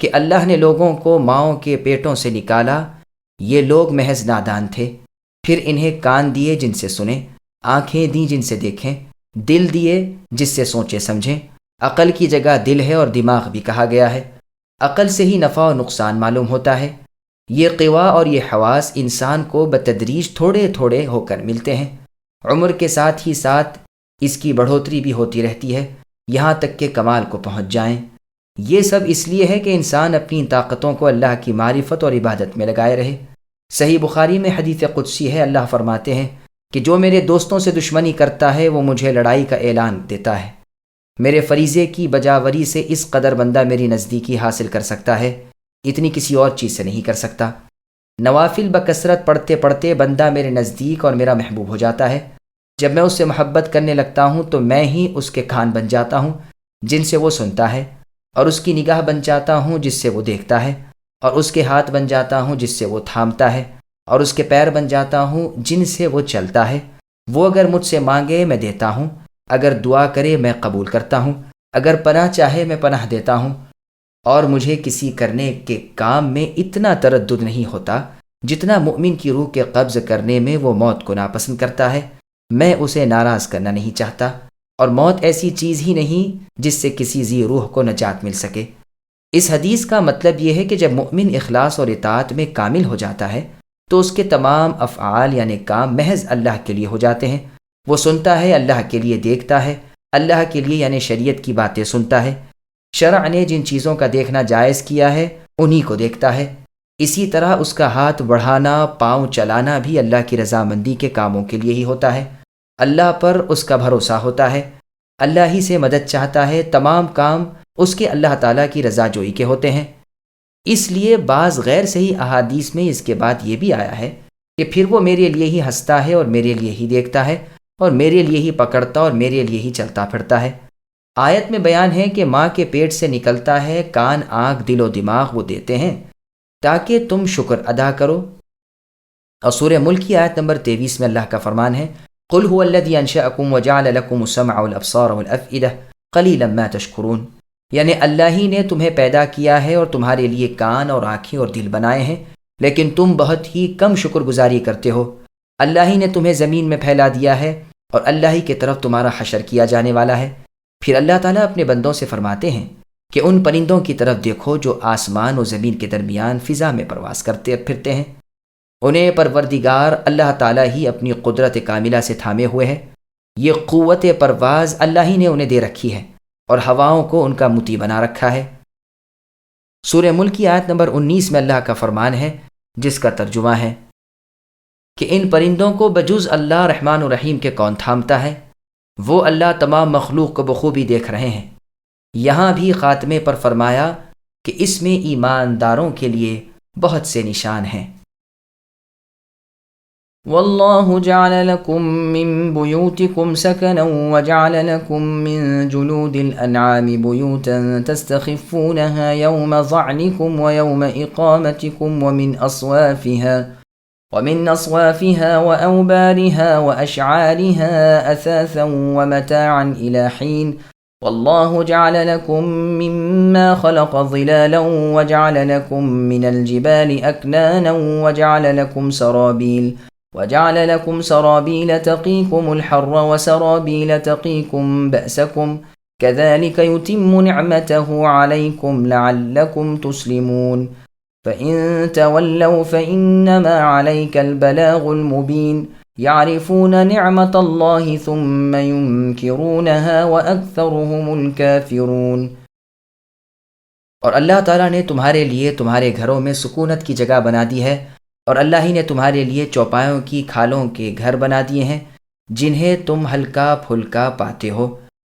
کہ اللہ نے لوگوں کو ماؤں کے پیٹوں سے نکالا، یہ لوگ محض نادان تھے، پھر انہیں کان دیے جن سے سنیں، آنکھیں دیں جن سے دیکھیں، دل دیے جس سے سوچیں سمجھیں۔ عقل کی جگہ دل ہے اور دماغ بھی کہا گیا ہے۔ عقل سے ہی نفع و نقصان معلوم ہوتا ہے۔ یہ قوا اور یہ حواس انسان کو بتدریج تھوڑے تھوڑے ہو کر ملتے ہیں، عمر کے ساتھ ہی ساتھ اس کی بڑھوتری بھی ہوتی رہتی ہے، یہاں تک کہ کمال کو پہنچ جائیں۔ یہ سب اس لیے ہے کہ انسان اپنی طاقتوں کو اللہ کی معرفت اور عبادت میں لگائے رہے۔ صحیح بخاری میں حدیث قدسی ہے، اللہ فرماتے ہیں کہ جو میرے دوستوں سے دشمنی کرتا ہے وہ مجھے لڑائی کا اعلان دیتا ہے۔ میرے فریضے کی بجاوری سے اس قدر بندہ میری نزدیکی حاصل کر سکتا ہے، اتنی کسی اور چیز سے نہیں کر سکتا۔ نوافل بکثرت پڑھتے پڑھتے بندہ میرے نزدیک اور میرا محبوب ہو جاتا ہے۔ جب میں اس سے محبت کرنے لگتا ہوں تو میں ہی اس کے کان بن جاتا ہوں جن سے وہ سنتا ہے، اور اس کی نگاہ بن جاتا ہوں جس سے وہ دیکھتا ہے، اور اس کے ہاتھ بن جاتا ہوں جس سے وہ تھامتا ہے، اور اس کے پیر بن جاتا ہوں جن سے وہ چلتا ہے۔ وہ اگر مجھ سے مانگے میں دیتا ہوں، اگر دعا کرے میں قبول کرتا ہوں، اگر پناہ چاہے میں پناہ دیتا ہوں۔ اور مجھے کسی کرنے کے کام میں اتنا تردد نہیں ہوتا جتنا مومن کی روح کے قبض کرنے میں وہ موت کو ناپسند کرتا ہے۔ میں اسے ناراض کرنا نہیں چاہتا، اور موت ایسی چیز ہی نہیں جس سے کسی ذی روح کو نجات مل سکے۔ اس حدیث کا مطلب یہ ہے کہ جب مومن اخلاص اور اطاعت میں کامل ہو جاتا ہے تو اس کے تمام افعال یعنی کام محض اللہ کے لیے ہو جاتے ہیں۔ وہ سنتا ہے، اللہ کے لیے دیکھتا ہے، اللہ کے لیے یعنی شریعت کی باتیں سنتا ہے، شرع نے جن چیزوں کا دیکھنا جائز کیا ہے انہی کو دیکھتا ہے۔ اسی طرح اس کا ہاتھ بڑھانا، پاؤں چلانا بھی اللہ کی رضامندی کے کاموں کے لیے ہی ہوتا ہے۔ اللہ پر اس کا بھروسہ ہوتا ہے، اللہ ہی سے مدد چاہتا ہے، تمام کام اس کے اللہ تعالیٰ کی رضا جوئی کے ہوتے ہیں۔ اس لیے بعض غیر صحیح احادیث میں اس کے بعد یہ بھی آیا ہے کہ پھر وہ میرے لیے ہی ہنستا ہے اور میرے لیے ہی دیکھتا ہے اور میرے لیے ہی پکڑتا اور میرے لیے ہی چلتا پھرتا ہے۔ آیت میں بیان ہے کہ ماں کے پیٹ سے نکلتا ہے، کان، آنکھ، دل و دماغ وہ دیتے ہیں تاکہ تم شکر ادا کرو۔ اور سورہ ملک کی آیت نمبر 23 میں اللہ کا فرمان ہے، قل هو الذی انشأکم وجعل لکم السمع والابصار والافئدہ قلیلا ما تشکرون، یعنی اللہ ہی نے تمہیں پیدا کیا ہے اور تمہارے لیے کان اور آنکھیں اور دل بنائے ہیں، لیکن تم بہت ہی کم شکر گزاری کرتے ہو۔ اللہ ہی نے تمہیں زمین میں پھیلا دیا ہے اور اللہ ہی کی طرف تمہارا حشر کیا جانے والا ہے۔ پھر اللہ تعالیٰ اپنے بندوں سے فرماتے ہیں کہ ان پرندوں کی طرف دیکھو جو آسمان و زمین کے درمیان فضا میں پرواز کرتے پھرتے ہیں، انہیں پروردگار اللہ تعالیٰ ہی اپنی قدرت کاملہ سے تھامے ہوئے ہے۔ یہ قوت پرواز اللہ ہی نے انہیں دے رکھی ہے اور ہواؤں کو ان کا مطیع بنا رکھا ہے۔ سورہ ملک کی آیت نمبر 19 میں اللہ کا فرمان ہے جس کا ترجمہ ہے کہ ان پرندوں کو بجز اللہ رحمان و رحیم کے کون تھامتا ہے؟ وہ اللہ تمام مخلوق کو بخوبی دیکھ رہے ہیں۔ یہاں بھی خاتمے پر فرمایا کہ اس میں ایمانداروں کے لیے بہت سے نشان ہیں۔ والله جعل لكم من بيوتكم سكنا وجعل لكم من جلود الأنعام بيوتا تستخفونها يوم ظعنكم ويوم إقامتكم ومن أصوافها وأوبارها وأشعارها أثاثا ومتاعا إلى حين والله جعل لكم مما خلق ظلالا وجعل لكم من الجبال أكنانا وجعل لكم سرابيل تقيكم الحر وسرابيل تقيكم بأسكم كذلك يتم نعمته عليكم لعلكم تسلمون فإن تولوا فإنما عليك البلاغ المبين يعرفون نعمة الله ثم ينكرونها وأكثرهم الكافرون۔ اور اللہ تعالیٰ نے تمہارے لیے تمہارے گھروں میں سکونت کی جگہ بنا دی ہے، اور اللہ ہی نے تمہارے لیے چوپایوں کی کھالوں کے گھر بنا دیے ہیں جنہیں تم ہلکا پھلکا پاتے ہو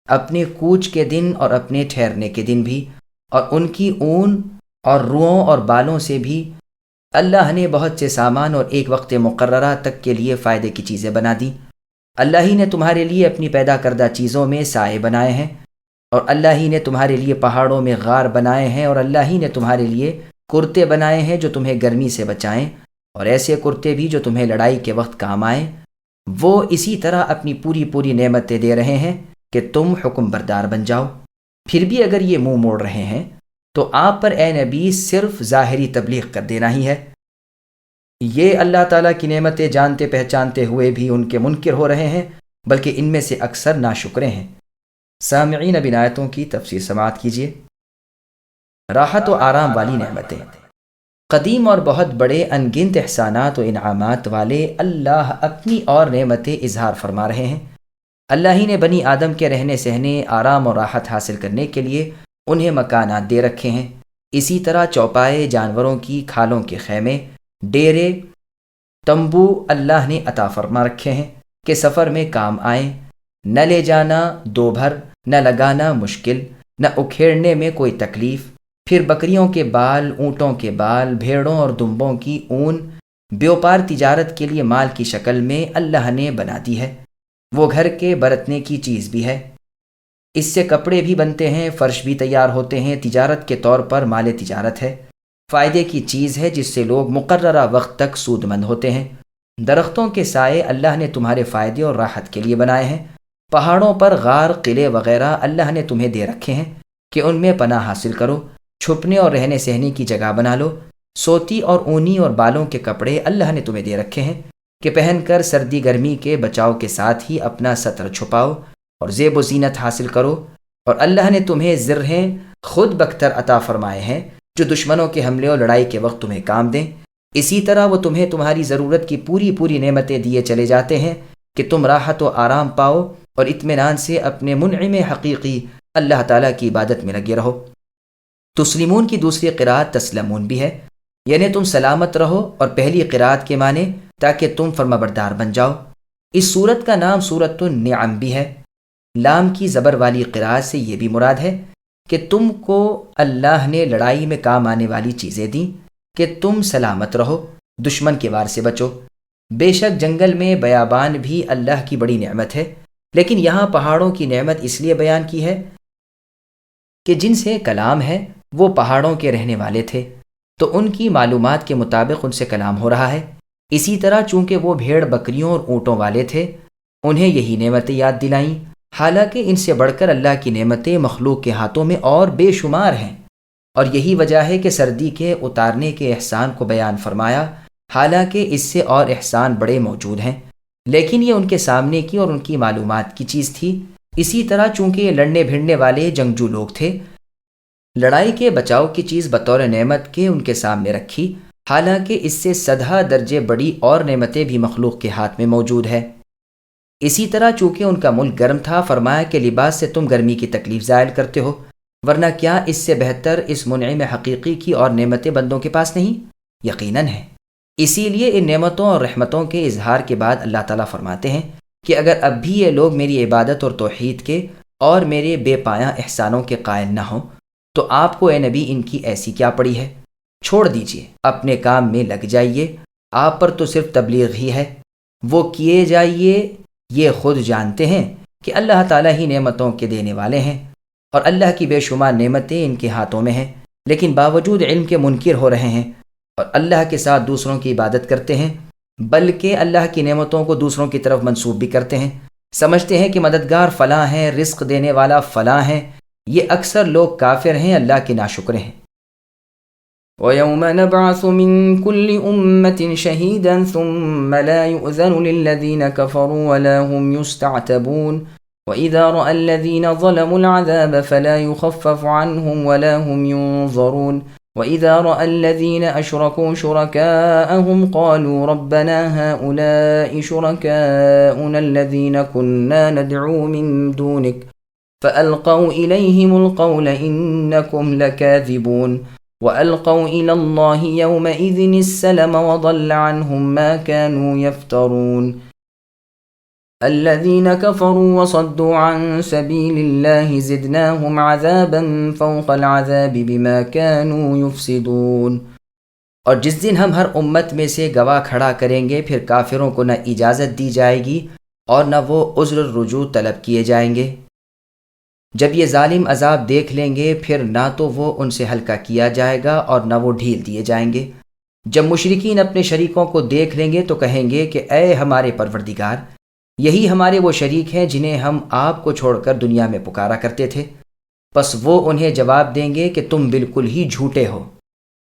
اپنے کوچ کے دن اور اپنے ٹھہرنے کے دن بھی، اور ان کی اون اور روؤں اور بالوں سے بھی۔ اللہ نے بہت سے سامان اور ایک وقت مقررہ تک کے لیے فائدے کی چیزیں بنا دی۔ اللہ ہی نے تمہارے لیے اپنی پیدا کردہ چیزوں میں سائے بنائے ہیں، اور اللہ ہی نے تمہارے لیے پہاڑوں میں غار بنائے ہیں، اور اللہ ہی نے تمہارے لیے کرتے بنائے ہیں جو تمہیں گرمی سے بچائیں، اور ایسے کرتے بھی جو تمہیں لڑائی کے وقت کام آئیں۔ وہ اسی طرح اپنی پوری نعمتیں دے رہے ہیں کہ تم حکم بردار بن جاؤ۔ پھر بھی اگر یہ منہ موڑ رہے ہیں تو آپ پر اے نبی صرف ظاہری تبلیغ کر دینا ہی ہے۔ یہ اللہ تعالیٰ کی نعمتیں جانتے پہچانتے ہوئے بھی ان کے منکر ہو رہے ہیں، بلکہ ان میں سے اکثر ناشکرے ہیں۔ سامعین، اب ان آیتوں کی تفسیر سماعت کیجیے۔ راحت و آرام والی نعمتیں، قدیم اور بہت بڑے ان گنت احسانات و انعامات والے اللہ اپنی اور نعمتیں اظہار فرما رہے ہیں۔ اللہ ہی نے بنی آدم کے رہنے سہنے، آرام اور راحت حاصل کرنے کے لیے انہیں مکانات دے رکھے ہیں۔ اسی طرح چوپائے، جانوروں کی کھالوں کے خیمے، ڈیرے، تمبو اللہ نے عطا فرما رکھے ہیں کہ سفر میں کام آئیں، نہ لے جانا دو بھر، نہ لگانا مشکل، نہ اکھیڑنے میں کوئی تکلیف۔ پھر بکریوں کے بال، اونٹوں کے بال، بھیڑوں اور دمبوں کی اون بیوپار تجارت کے لیے مال کی شکل میں اللہ نے بنا دی ہے۔ وہ گھر کے برتنے کی چیز بھی ہے، اس سے کپڑے بھی بنتے ہیں، فرش بھی تیار ہوتے ہیں، تجارت کے طور پر مال تجارت ہے، فائدے کی چیز ہے جس سے لوگ مقررہ وقت تک سود مند ہوتے ہیں۔ درختوں کے سائے اللہ نے تمہارے فائدے اور راحت کے لیے بنائے ہیں۔ پہاڑوں پر غار، قلعے وغیرہ اللہ نے تمہیں دے رکھے ہیں کہ ان میں پناہ حاصل کرو، چھپنے اور رہنے سہنے کی جگہ بنا لو۔ سوتی اور اونی اور بالوں کے کپڑے اللہ نے تمہیں دے رکھے ہیں کہ پہن کر سردی گرمی کے بچاؤ کے ساتھ ہی اپنا ستر چھپاؤ اور زیب و زینت حاصل کرو۔ اور اللہ نے تمہیں زرہیں خود بختر عطا فرمائے ہیں جو دشمنوں کے حملے اور لڑائی کے وقت تمہیں کام دیں۔ اسی طرح وہ تمہیں تمہاری ضرورت کی پوری نعمتیں دیے چلے جاتے ہیں کہ تم راحت و آرام پاؤ اور اطمینان سے اپنے منعم حقیقی اللہ تعالیٰ کی عبادت میں لگے رہو۔ تسلمون کی دوسری قرأت تسلمون بھی ہے، یعنی تم سلامت رہو، اور پہلی قرأت کے معنی تاکہ تم فرمانبردار بن جاؤ۔ اس صورت کا نام سورۃ النعم بھی ہے۔ لام کی زبر والی قرأت سے یہ بھی مراد ہے کہ تم کو اللہ نے لڑائی میں کام آنے والی چیزیں دیں کہ تم سلامت رہو، دشمن کے وار سے بچو۔ بے شک جنگل میں بیابان بھی اللہ کی بڑی نعمت ہے، لیکن یہاں پہاڑوں کی نعمت اس لیے بیان کی ہے کہ جن سے کلام ہے وہ پہاڑوں کے رہنے والے تھے، تو ان کی معلومات کے مطابق ان سے کلام ہو رہا ہے۔ اسی طرح چونکہ وہ بھیڑ بکریوں اور اونٹوں والے تھے، انہیں یہی نعمتیں یاد دلائیں، حالانکہ ان سے بڑھ کر اللہ کی نعمتیں مخلوق کے ہاتھوں میں اور بے شمار ہیں۔ اور یہی وجہ ہے کہ سردی کے اتارنے کے احسان کو بیان فرمایا، حالانکہ اس سے اور احسان بڑے موجود ہیں، لیکن یہ ان کے سامنے کی اور ان کی معلومات کی چیز تھی۔ اسی طرح چونکہ یہ لڑنے بھیڑنے والے جنگجو لوگ تھے، لڑائی کے بچاؤ کی چیز بطور نعمت کے ان کے سامنے رکھی، حالانکہ اس سے 100 درجے بڑی اور نعمتیں بھی مخلوق کے ہاتھ میں موجود ہے۔ اسی طرح چونکہ ان کا ملک گرم تھا، فرمایا کہ لباس سے تم گرمی کی تکلیف زائل کرتے ہو، ورنہ کیا اس سے بہتر اس منعم حقیقی کی اور نعمتیں بندوں کے پاس نہیں؟ یقیناً ہے۔ اسی لیے ان نعمتوں اور رحمتوں کے اظہار کے بعد اللہ تعالیٰ فرماتے ہیں کہ اگر اب بھی یہ لوگ میری عبادت اور توحید کے اور میرے بے پایاں احسانوں کے قائل نہ ہوں تو آپ کو اے نبی ان کی ایسی کیا پڑی ہے؟ چھوڑ دیجئے، اپنے کام میں لگ جائیے، آپ پر تو صرف تبلیغ ہی ہے، وہ کیے جائیے۔ یہ خود جانتے ہیں کہ اللہ تعالیٰ ہی نعمتوں کے دینے والے ہیں اور اللہ کی بے شمار نعمتیں ان کے ہاتھوں میں ہیں، لیکن باوجود علم کے منکر ہو رہے ہیں اور اللہ کے ساتھ دوسروں کی عبادت کرتے ہیں، بلکہ اللہ کی نعمتوں کو دوسروں کی طرف منسوب بھی کرتے ہیں، سمجھتے ہیں کہ مددگار فلاں ہیں، رزق دینے والا فلاں ہیں۔ یہ اکثر لوگ کافر ہیں، اللہ کے ناشکر ہیں۔ وَيَوْمَ نَبْعَثُ مِن كُلِّ أُمَّةٍ شَهِيدًا ثُمَّ لَا يُؤْذَنُ لِلَّذِينَ كَفَرُوا وَلَا هُمْ يُسْتَعْتَبُونَ وَإِذَا رَأَى الَّذِينَ ظَلَمُوا الْعَذَابَ فَلَا يُخَفَّفُ عَنْهُمْ وَلَا هُمْ يُنظَرُونَ وَإِذَا رَأَى الَّذِينَ أَشْرَكُوا شُرَكَاءَهُمْ قَالُوا رَبَّنَا هَؤُلَاءِ شُرَكَاؤُنَا الَّذِينَ كُنَّا نَدْعُو مِن دُونِكَ فَأَلْقَوْا إِلَيْهِمُ الْقَوْلَ إِنَّكُمْ لَكَاذِبُونَ وَأَلْقَوْا إِلَى اللَّهِ يَوْمَئِذٍ السَّلَمَ وَضَلَّ عَنْهُمْ مَا كَانُوا يَفْتَرُونَ الَّذِينَ كَفَرُوا وَصَدُّوا عَن سَبِيلِ اللَّهِ زِدْنَاهُمْ عَذَابًا فَوْقَ الْعَذَابِ بِمَا كَانُوا يُفْسِدُونَ۔ اور جس دن ہم ہر امت میں سے گواہ کھڑا کریں گے، پھر کافروں کو نہ اجازت دی جائے گی اور نہ وہ عذر رجوع طلب کیے جائیں گے۔ جب یہ ظالم عذاب دیکھ لیں گے، پھر نہ تو وہ ان سے ہلکا کیا جائے گا اور نہ وہ ڈھیل دیے جائیں گے۔ جب مشرکین اپنے شریکوں کو دیکھ لیں گے تو کہیں گے کہ اے ہمارے پروردگار، یہی ہمارے وہ شریک ہیں جنہیں ہم آپ کو چھوڑ کر دنیا میں پکارا کرتے تھے۔ پس وہ انہیں جواب دیں گے کہ تم بالکل ہی جھوٹے ہو۔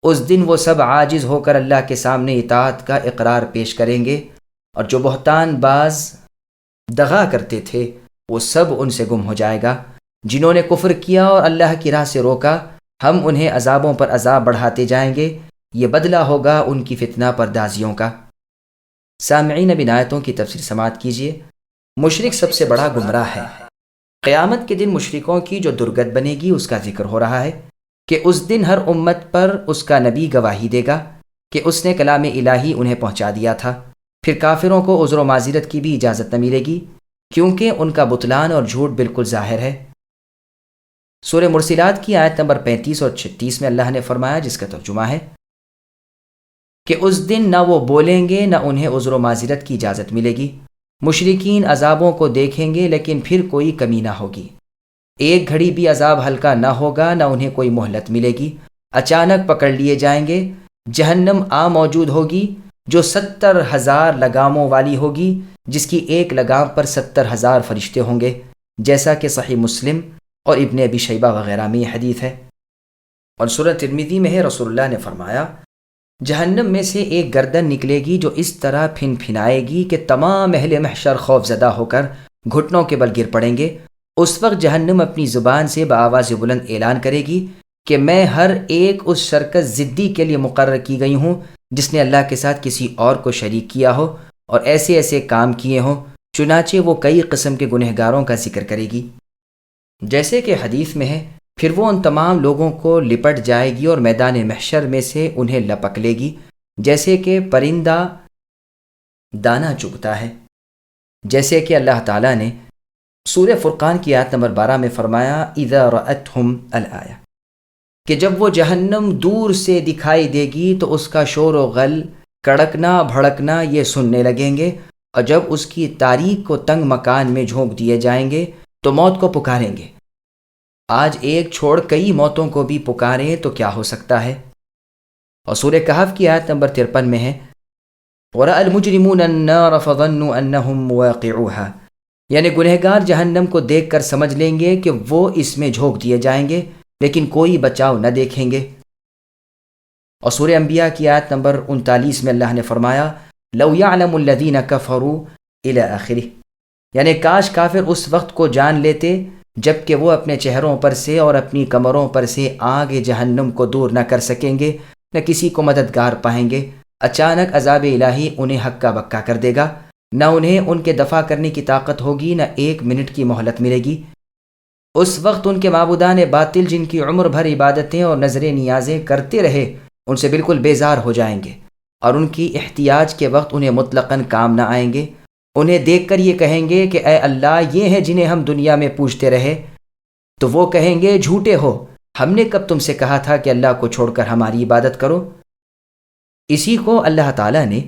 اس دن وہ سب عاجز ہو کر اللہ کے سامنے اطاعت کا اقرار پیش کریں گے، اور جو بہتان باز دغا کرتے تھے وہ سب ان سے گم ہو جائے گا۔ جنہوں نے کفر کیا اور اللہ کی راہ سے روکا، ہم انہیں عذابوں پر عذاب بڑھاتے جائیں گے، یہ بدلہ ہوگا ان کی فتنہ پردازیوں کا۔ سامعین، اب ان آیتوں کی تفسیر سماعت کیجیے۔ مشرک سب سے بڑا گمراہ ہے۔ قیامت کے دن مشرکوں کی جو درگت بنے گی اس کا ذکر ہو رہا ہے کہ اس دن ہر امت پر اس کا نبی گواہی دے گا کہ اس نے کلام الہی انہیں پہنچا دیا تھا۔ پھر کافروں کو عذر و معذرت کی بھی اجازت نہ ملے گی، کیونکہ ان کا بطلان اور جھوٹ بالکل ظاہر ہے۔ سورہ مرسلات کی آیت نمبر 35 اور 36 میں اللہ نے فرمایا، جس کا ترجمہ ہے کہ اس دن نہ وہ بولیں گے نہ انہیں عذر و معذرت کی اجازت ملے گی۔ مشرکین عذابوں کو دیکھیں گے لیکن پھر کوئی کمی نہ ہوگی، ایک گھڑی بھی عذاب ہلکا نہ ہوگا، نہ انہیں کوئی مہلت ملے گی۔ اچانک پکڑ لیے جائیں گے۔ جہنم موجود ہوگی جو 70,000 لگاموں والی ہوگی، جس کی ایک لگام پر 70,000 فرشتے ہوں گے، جیسا کہ صحیح مسلم اور ابن ابی شیبہ وغیرہ میں یہ حدیث ہے۔ اور سورہ ترمذی میں ہے، رسول اللہ نے فرمایا، جہنم میں سے ایک گردن نکلے گی جو اس طرح پھن پھنائے گی کہ تمام اہل محشر خوف زدہ ہو کر گھٹنوں کے بل گر پڑیں گے۔ اس وقت جہنم اپنی زبان سے بآواز بلند اعلان کرے گی کہ میں ہر ایک اس شرکت ضدی کے لیے مقرر کی گئی ہوں جس نے اللہ کے ساتھ کسی اور کو شریک کیا ہو اور ایسے ایسے کام کیے ہوں۔ چنانچہ وہ کئی قسم کے گنہگاروں کا ذکر کرے گی، جیسے کہ حدیث میں ہے، پھر وہ ان تمام لوگوں کو لپٹ جائے گی اور میدان محشر میں سے انہیں لپک لے گی، جیسے کہ پرندہ دانہ چگتا ہے۔ جیسے کہ اللہ تعالیٰ نے سورہ فرقان کی آیت نمبر 12 میں فرمایا، اذا رأتہم الآیہ، کہ جب وہ جہنم دور سے دکھائی دے گی تو اس کا شور و غل، کڑکنا بھڑکنا یہ سننے لگیں گے، اور جب اس کی تاریک و تنگ مکان میں جھونک دیے جائیں گے تو موت کو پکاریں گے۔ آج ایک چھوڑ کئی موتوں کو بھی پکاریں تو کیا ہو سکتا ہے۔ اور سورہ کہف کی آیت نمبر 53 میں ہے، وَرَأَى الْمُجْرِمُونَ النَّارَ فَظَنُّوا أَنَّهُمْ مُوَاقِعُوهَا، یعنی گنہگار جہنم کو دیکھ کر سمجھ لیں گے کہ وہ اس میں جھونک دیے جائیں گے، لیکن کوئی بچاؤ نہ دیکھیں گے۔ اور سورہ انبیاء کی آیت نمبر 39 میں اللہ نے فرمایا، لَوْ يَعْلَمُ الَّذِينَ كَفَرُوا إِلَى آخِرِهِ، یعنی کاش کافر اس وقت کو جان لیتے جب کہ وہ اپنے چہروں پر سے اور اپنی کمروں پر سے آگ جہنم کو دور نہ کر سکیں گے، نہ کسی کو مددگار پائیں گے۔ اچانک عذاب الہی انہیں ہکا بکا کر دے گا، نہ انہیں ان کے دفع کرنے کی طاقت ہوگی، نہ ایک منٹ کی مہلت ملے گی۔ اس وقت ان کے معبودان باطل، جن کی عمر بھر عبادتیں اور نظر نیازیں کرتے رہے، ان سے بالکل بیزار ہو جائیں گے، اور ان کی احتیاج کے وقت انہیں مطلقاً کام نہ آئیں گے۔ انہیں دیکھ کر یہ کہیں گے کہ اے اللہ، یہ ہیں جنہیں ہم دنیا میں پوجتے رہے۔ تو وہ کہیں گے، جھوٹے ہو، ہم نے کب تم سے کہا تھا کہ اللہ کو چھوڑ کر ہماری عبادت کرو۔ اسی کو اللہ تعالیٰ نے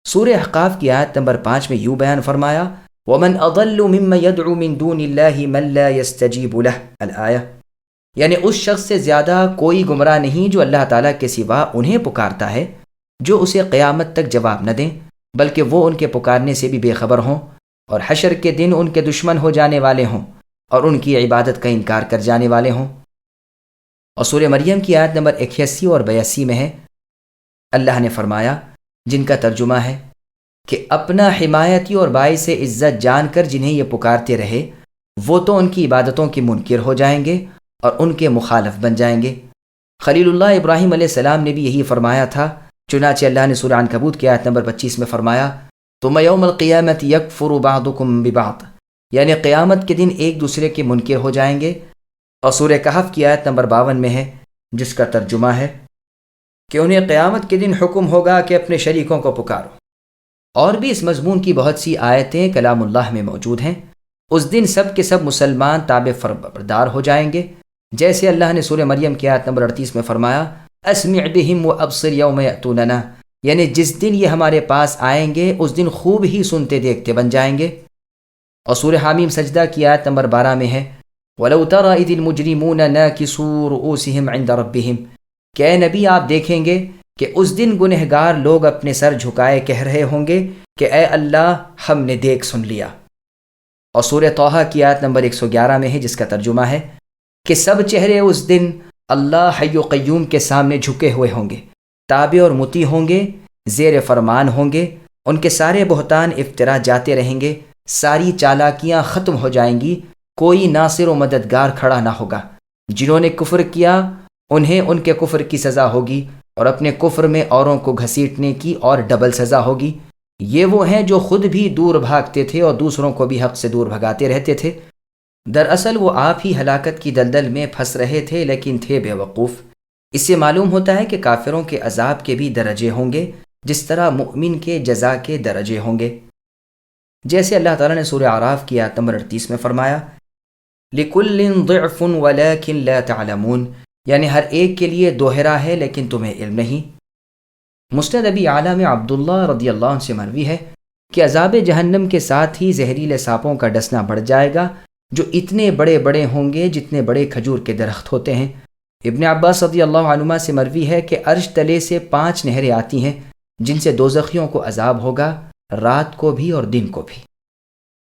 سورہ احقاف کی آیت نمبر 5 میں یوں بیان فرمایا، وَمَنْ أَضَلُّ مِمَّن يَدْعُو مِن دُونِ اللَّهِ مَن لَّا يَسْتَجِيبُ لَهُ الآیہ، یعنی اس شخص سے زیادہ کوئی گمراہ نہیں جو اللہ تعالیٰ کے سوا انہیں پکارتا ہے جو اسے قیامت تک جواب نہ دیں، بلکہ وہ ان کے پکارنے سے بھی بے خبر ہوں، اور حشر کے دن ان کے دشمن ہو جانے والے ہوں اور ان کی عبادت کا انکار کر جانے والے ہوں۔ اور سورہ مریم کی آیت نمبر 81 اور 82 میں ہے، اللہ نے فرمایا، جن کا ترجمہ ہے کہ اپنا حمایتی اور باعث عزت جان کر جنہیں یہ پکارتے رہے، وہ تو ان کی عبادتوں کے منکر ہو جائیں گے اور ان کے مخالف بن جائیں گے۔ خلیل اللہ ابراہیم علیہ السلام نے بھی یہی فرمایا تھا، چنانچہ اللہ نے سورہ عنکبوت کی آیت نمبر 25 میں فرمایا، ثم یوم القیامت یکفر بعضکم ببعض، یعنی قیامت کے دن ایک دوسرے کے منکر ہو جائیں گے۔ اور سورہ کہف کی آیت نمبر 52 میں ہے، جس کا ترجمہ ہے کہ انہیں قیامت کے دن حکم ہوگا کہ اپنے شریکوں کو پکارو۔ اور بھی اس مضمون کی بہت سی آیتیں کلام اللہ میں موجود ہیں۔ اس دن سب کے سب مسلمان تابع فرمانبردار ہو جائیں گے، جیسے اللہ نے سورہ مریم کی آیت نمبر 38 میں فرمایا، اسمع بہم وابصر یوم یأتوننا، یعنی جس دن یہ ہمارے پاس آئیں گے اس دن خوب ہی سنتے دیکھتے بن جائیں گے۔ اور سورہ حامیم سجدہ کی آیت نمبر 12 میں ہے، وَلَوْ تَرَى إِذِ الْمُجْرِمُونَ نَاكِسُو رُؤُوسِهِمْ عِنْدَ رَبِّهِمْ، کہ اے نبی آپ دیکھیں گے کہ اس دن گنہگار لوگ اپنے سر جھکائے کہہ رہے ہوں گے کہ اے اللہ، ہم نے دیکھ سن لیا۔ اور سورہ طٰہٰ کی آیت نمبر 111 میں ہے، جس کا ترجمہ ہے کہ سب چہرے اس دن اللہ حی و قیوم کے سامنے جھکے ہوئے ہوں گے، تابع اور مطیع ہوں گے، زیر فرمان ہوں گے، ان کے سارے بہتان افطرا جاتے رہیں گے، ساری چالاکیاں ختم ہو جائیں گی، کوئی ناصر و مددگار کھڑا نہ ہوگا۔ جنہوں نے کفر کیا انہیں ان کے کفر کی سزا ہوگی، اور اپنے کفر میں اوروں کو گھسیٹنے کی اور ڈبل سزا ہوگی۔ یہ وہ ہیں جو خود بھی دور بھاگتے تھے اور دوسروں کو بھی حق سے دور بھگاتے رہتے تھے۔ دراصل وہ آپ ہی ہلاکت کی دلدل میں پھنس رہے تھے، لیکن تھے بے وقوف۔ اس سے معلوم ہوتا ہے کہ کافروں کے عذاب کے بھی درجے ہوں گے، جس طرح مؤمن کے جزا کے درجے ہوں گے۔ جیسے اللہ تعالیٰ نے سورہ اعراف کی آیت نمبر 38 میں فرمایا، لِكُلٍّ ضِعْفٌ وَلَكِنْ لَا تَعْلَمُونَ، یعنی ہر ایک کے لیے دوہرا ہے لیکن تمہیں علم نہیں۔ مسند ابی اعلیٰ میں عبداللہ رضی اللہ عنہ سے مروی ہے کہ عذاب جہنم کے ساتھ ہی زہریلے سانپوں کا ڈسنا بڑھ جائے گا، جو اتنے بڑے بڑے ہوں گے جتنے بڑے کھجور کے درخت ہوتے ہیں۔ ابن عباس رضی اللہ عنہما سے مروی ہے کہ عرش تلے سے 5 نہریں آتی ہیں جن سے دوزخیوں کو عذاب ہوگا، رات کو بھی اور دن کو بھی۔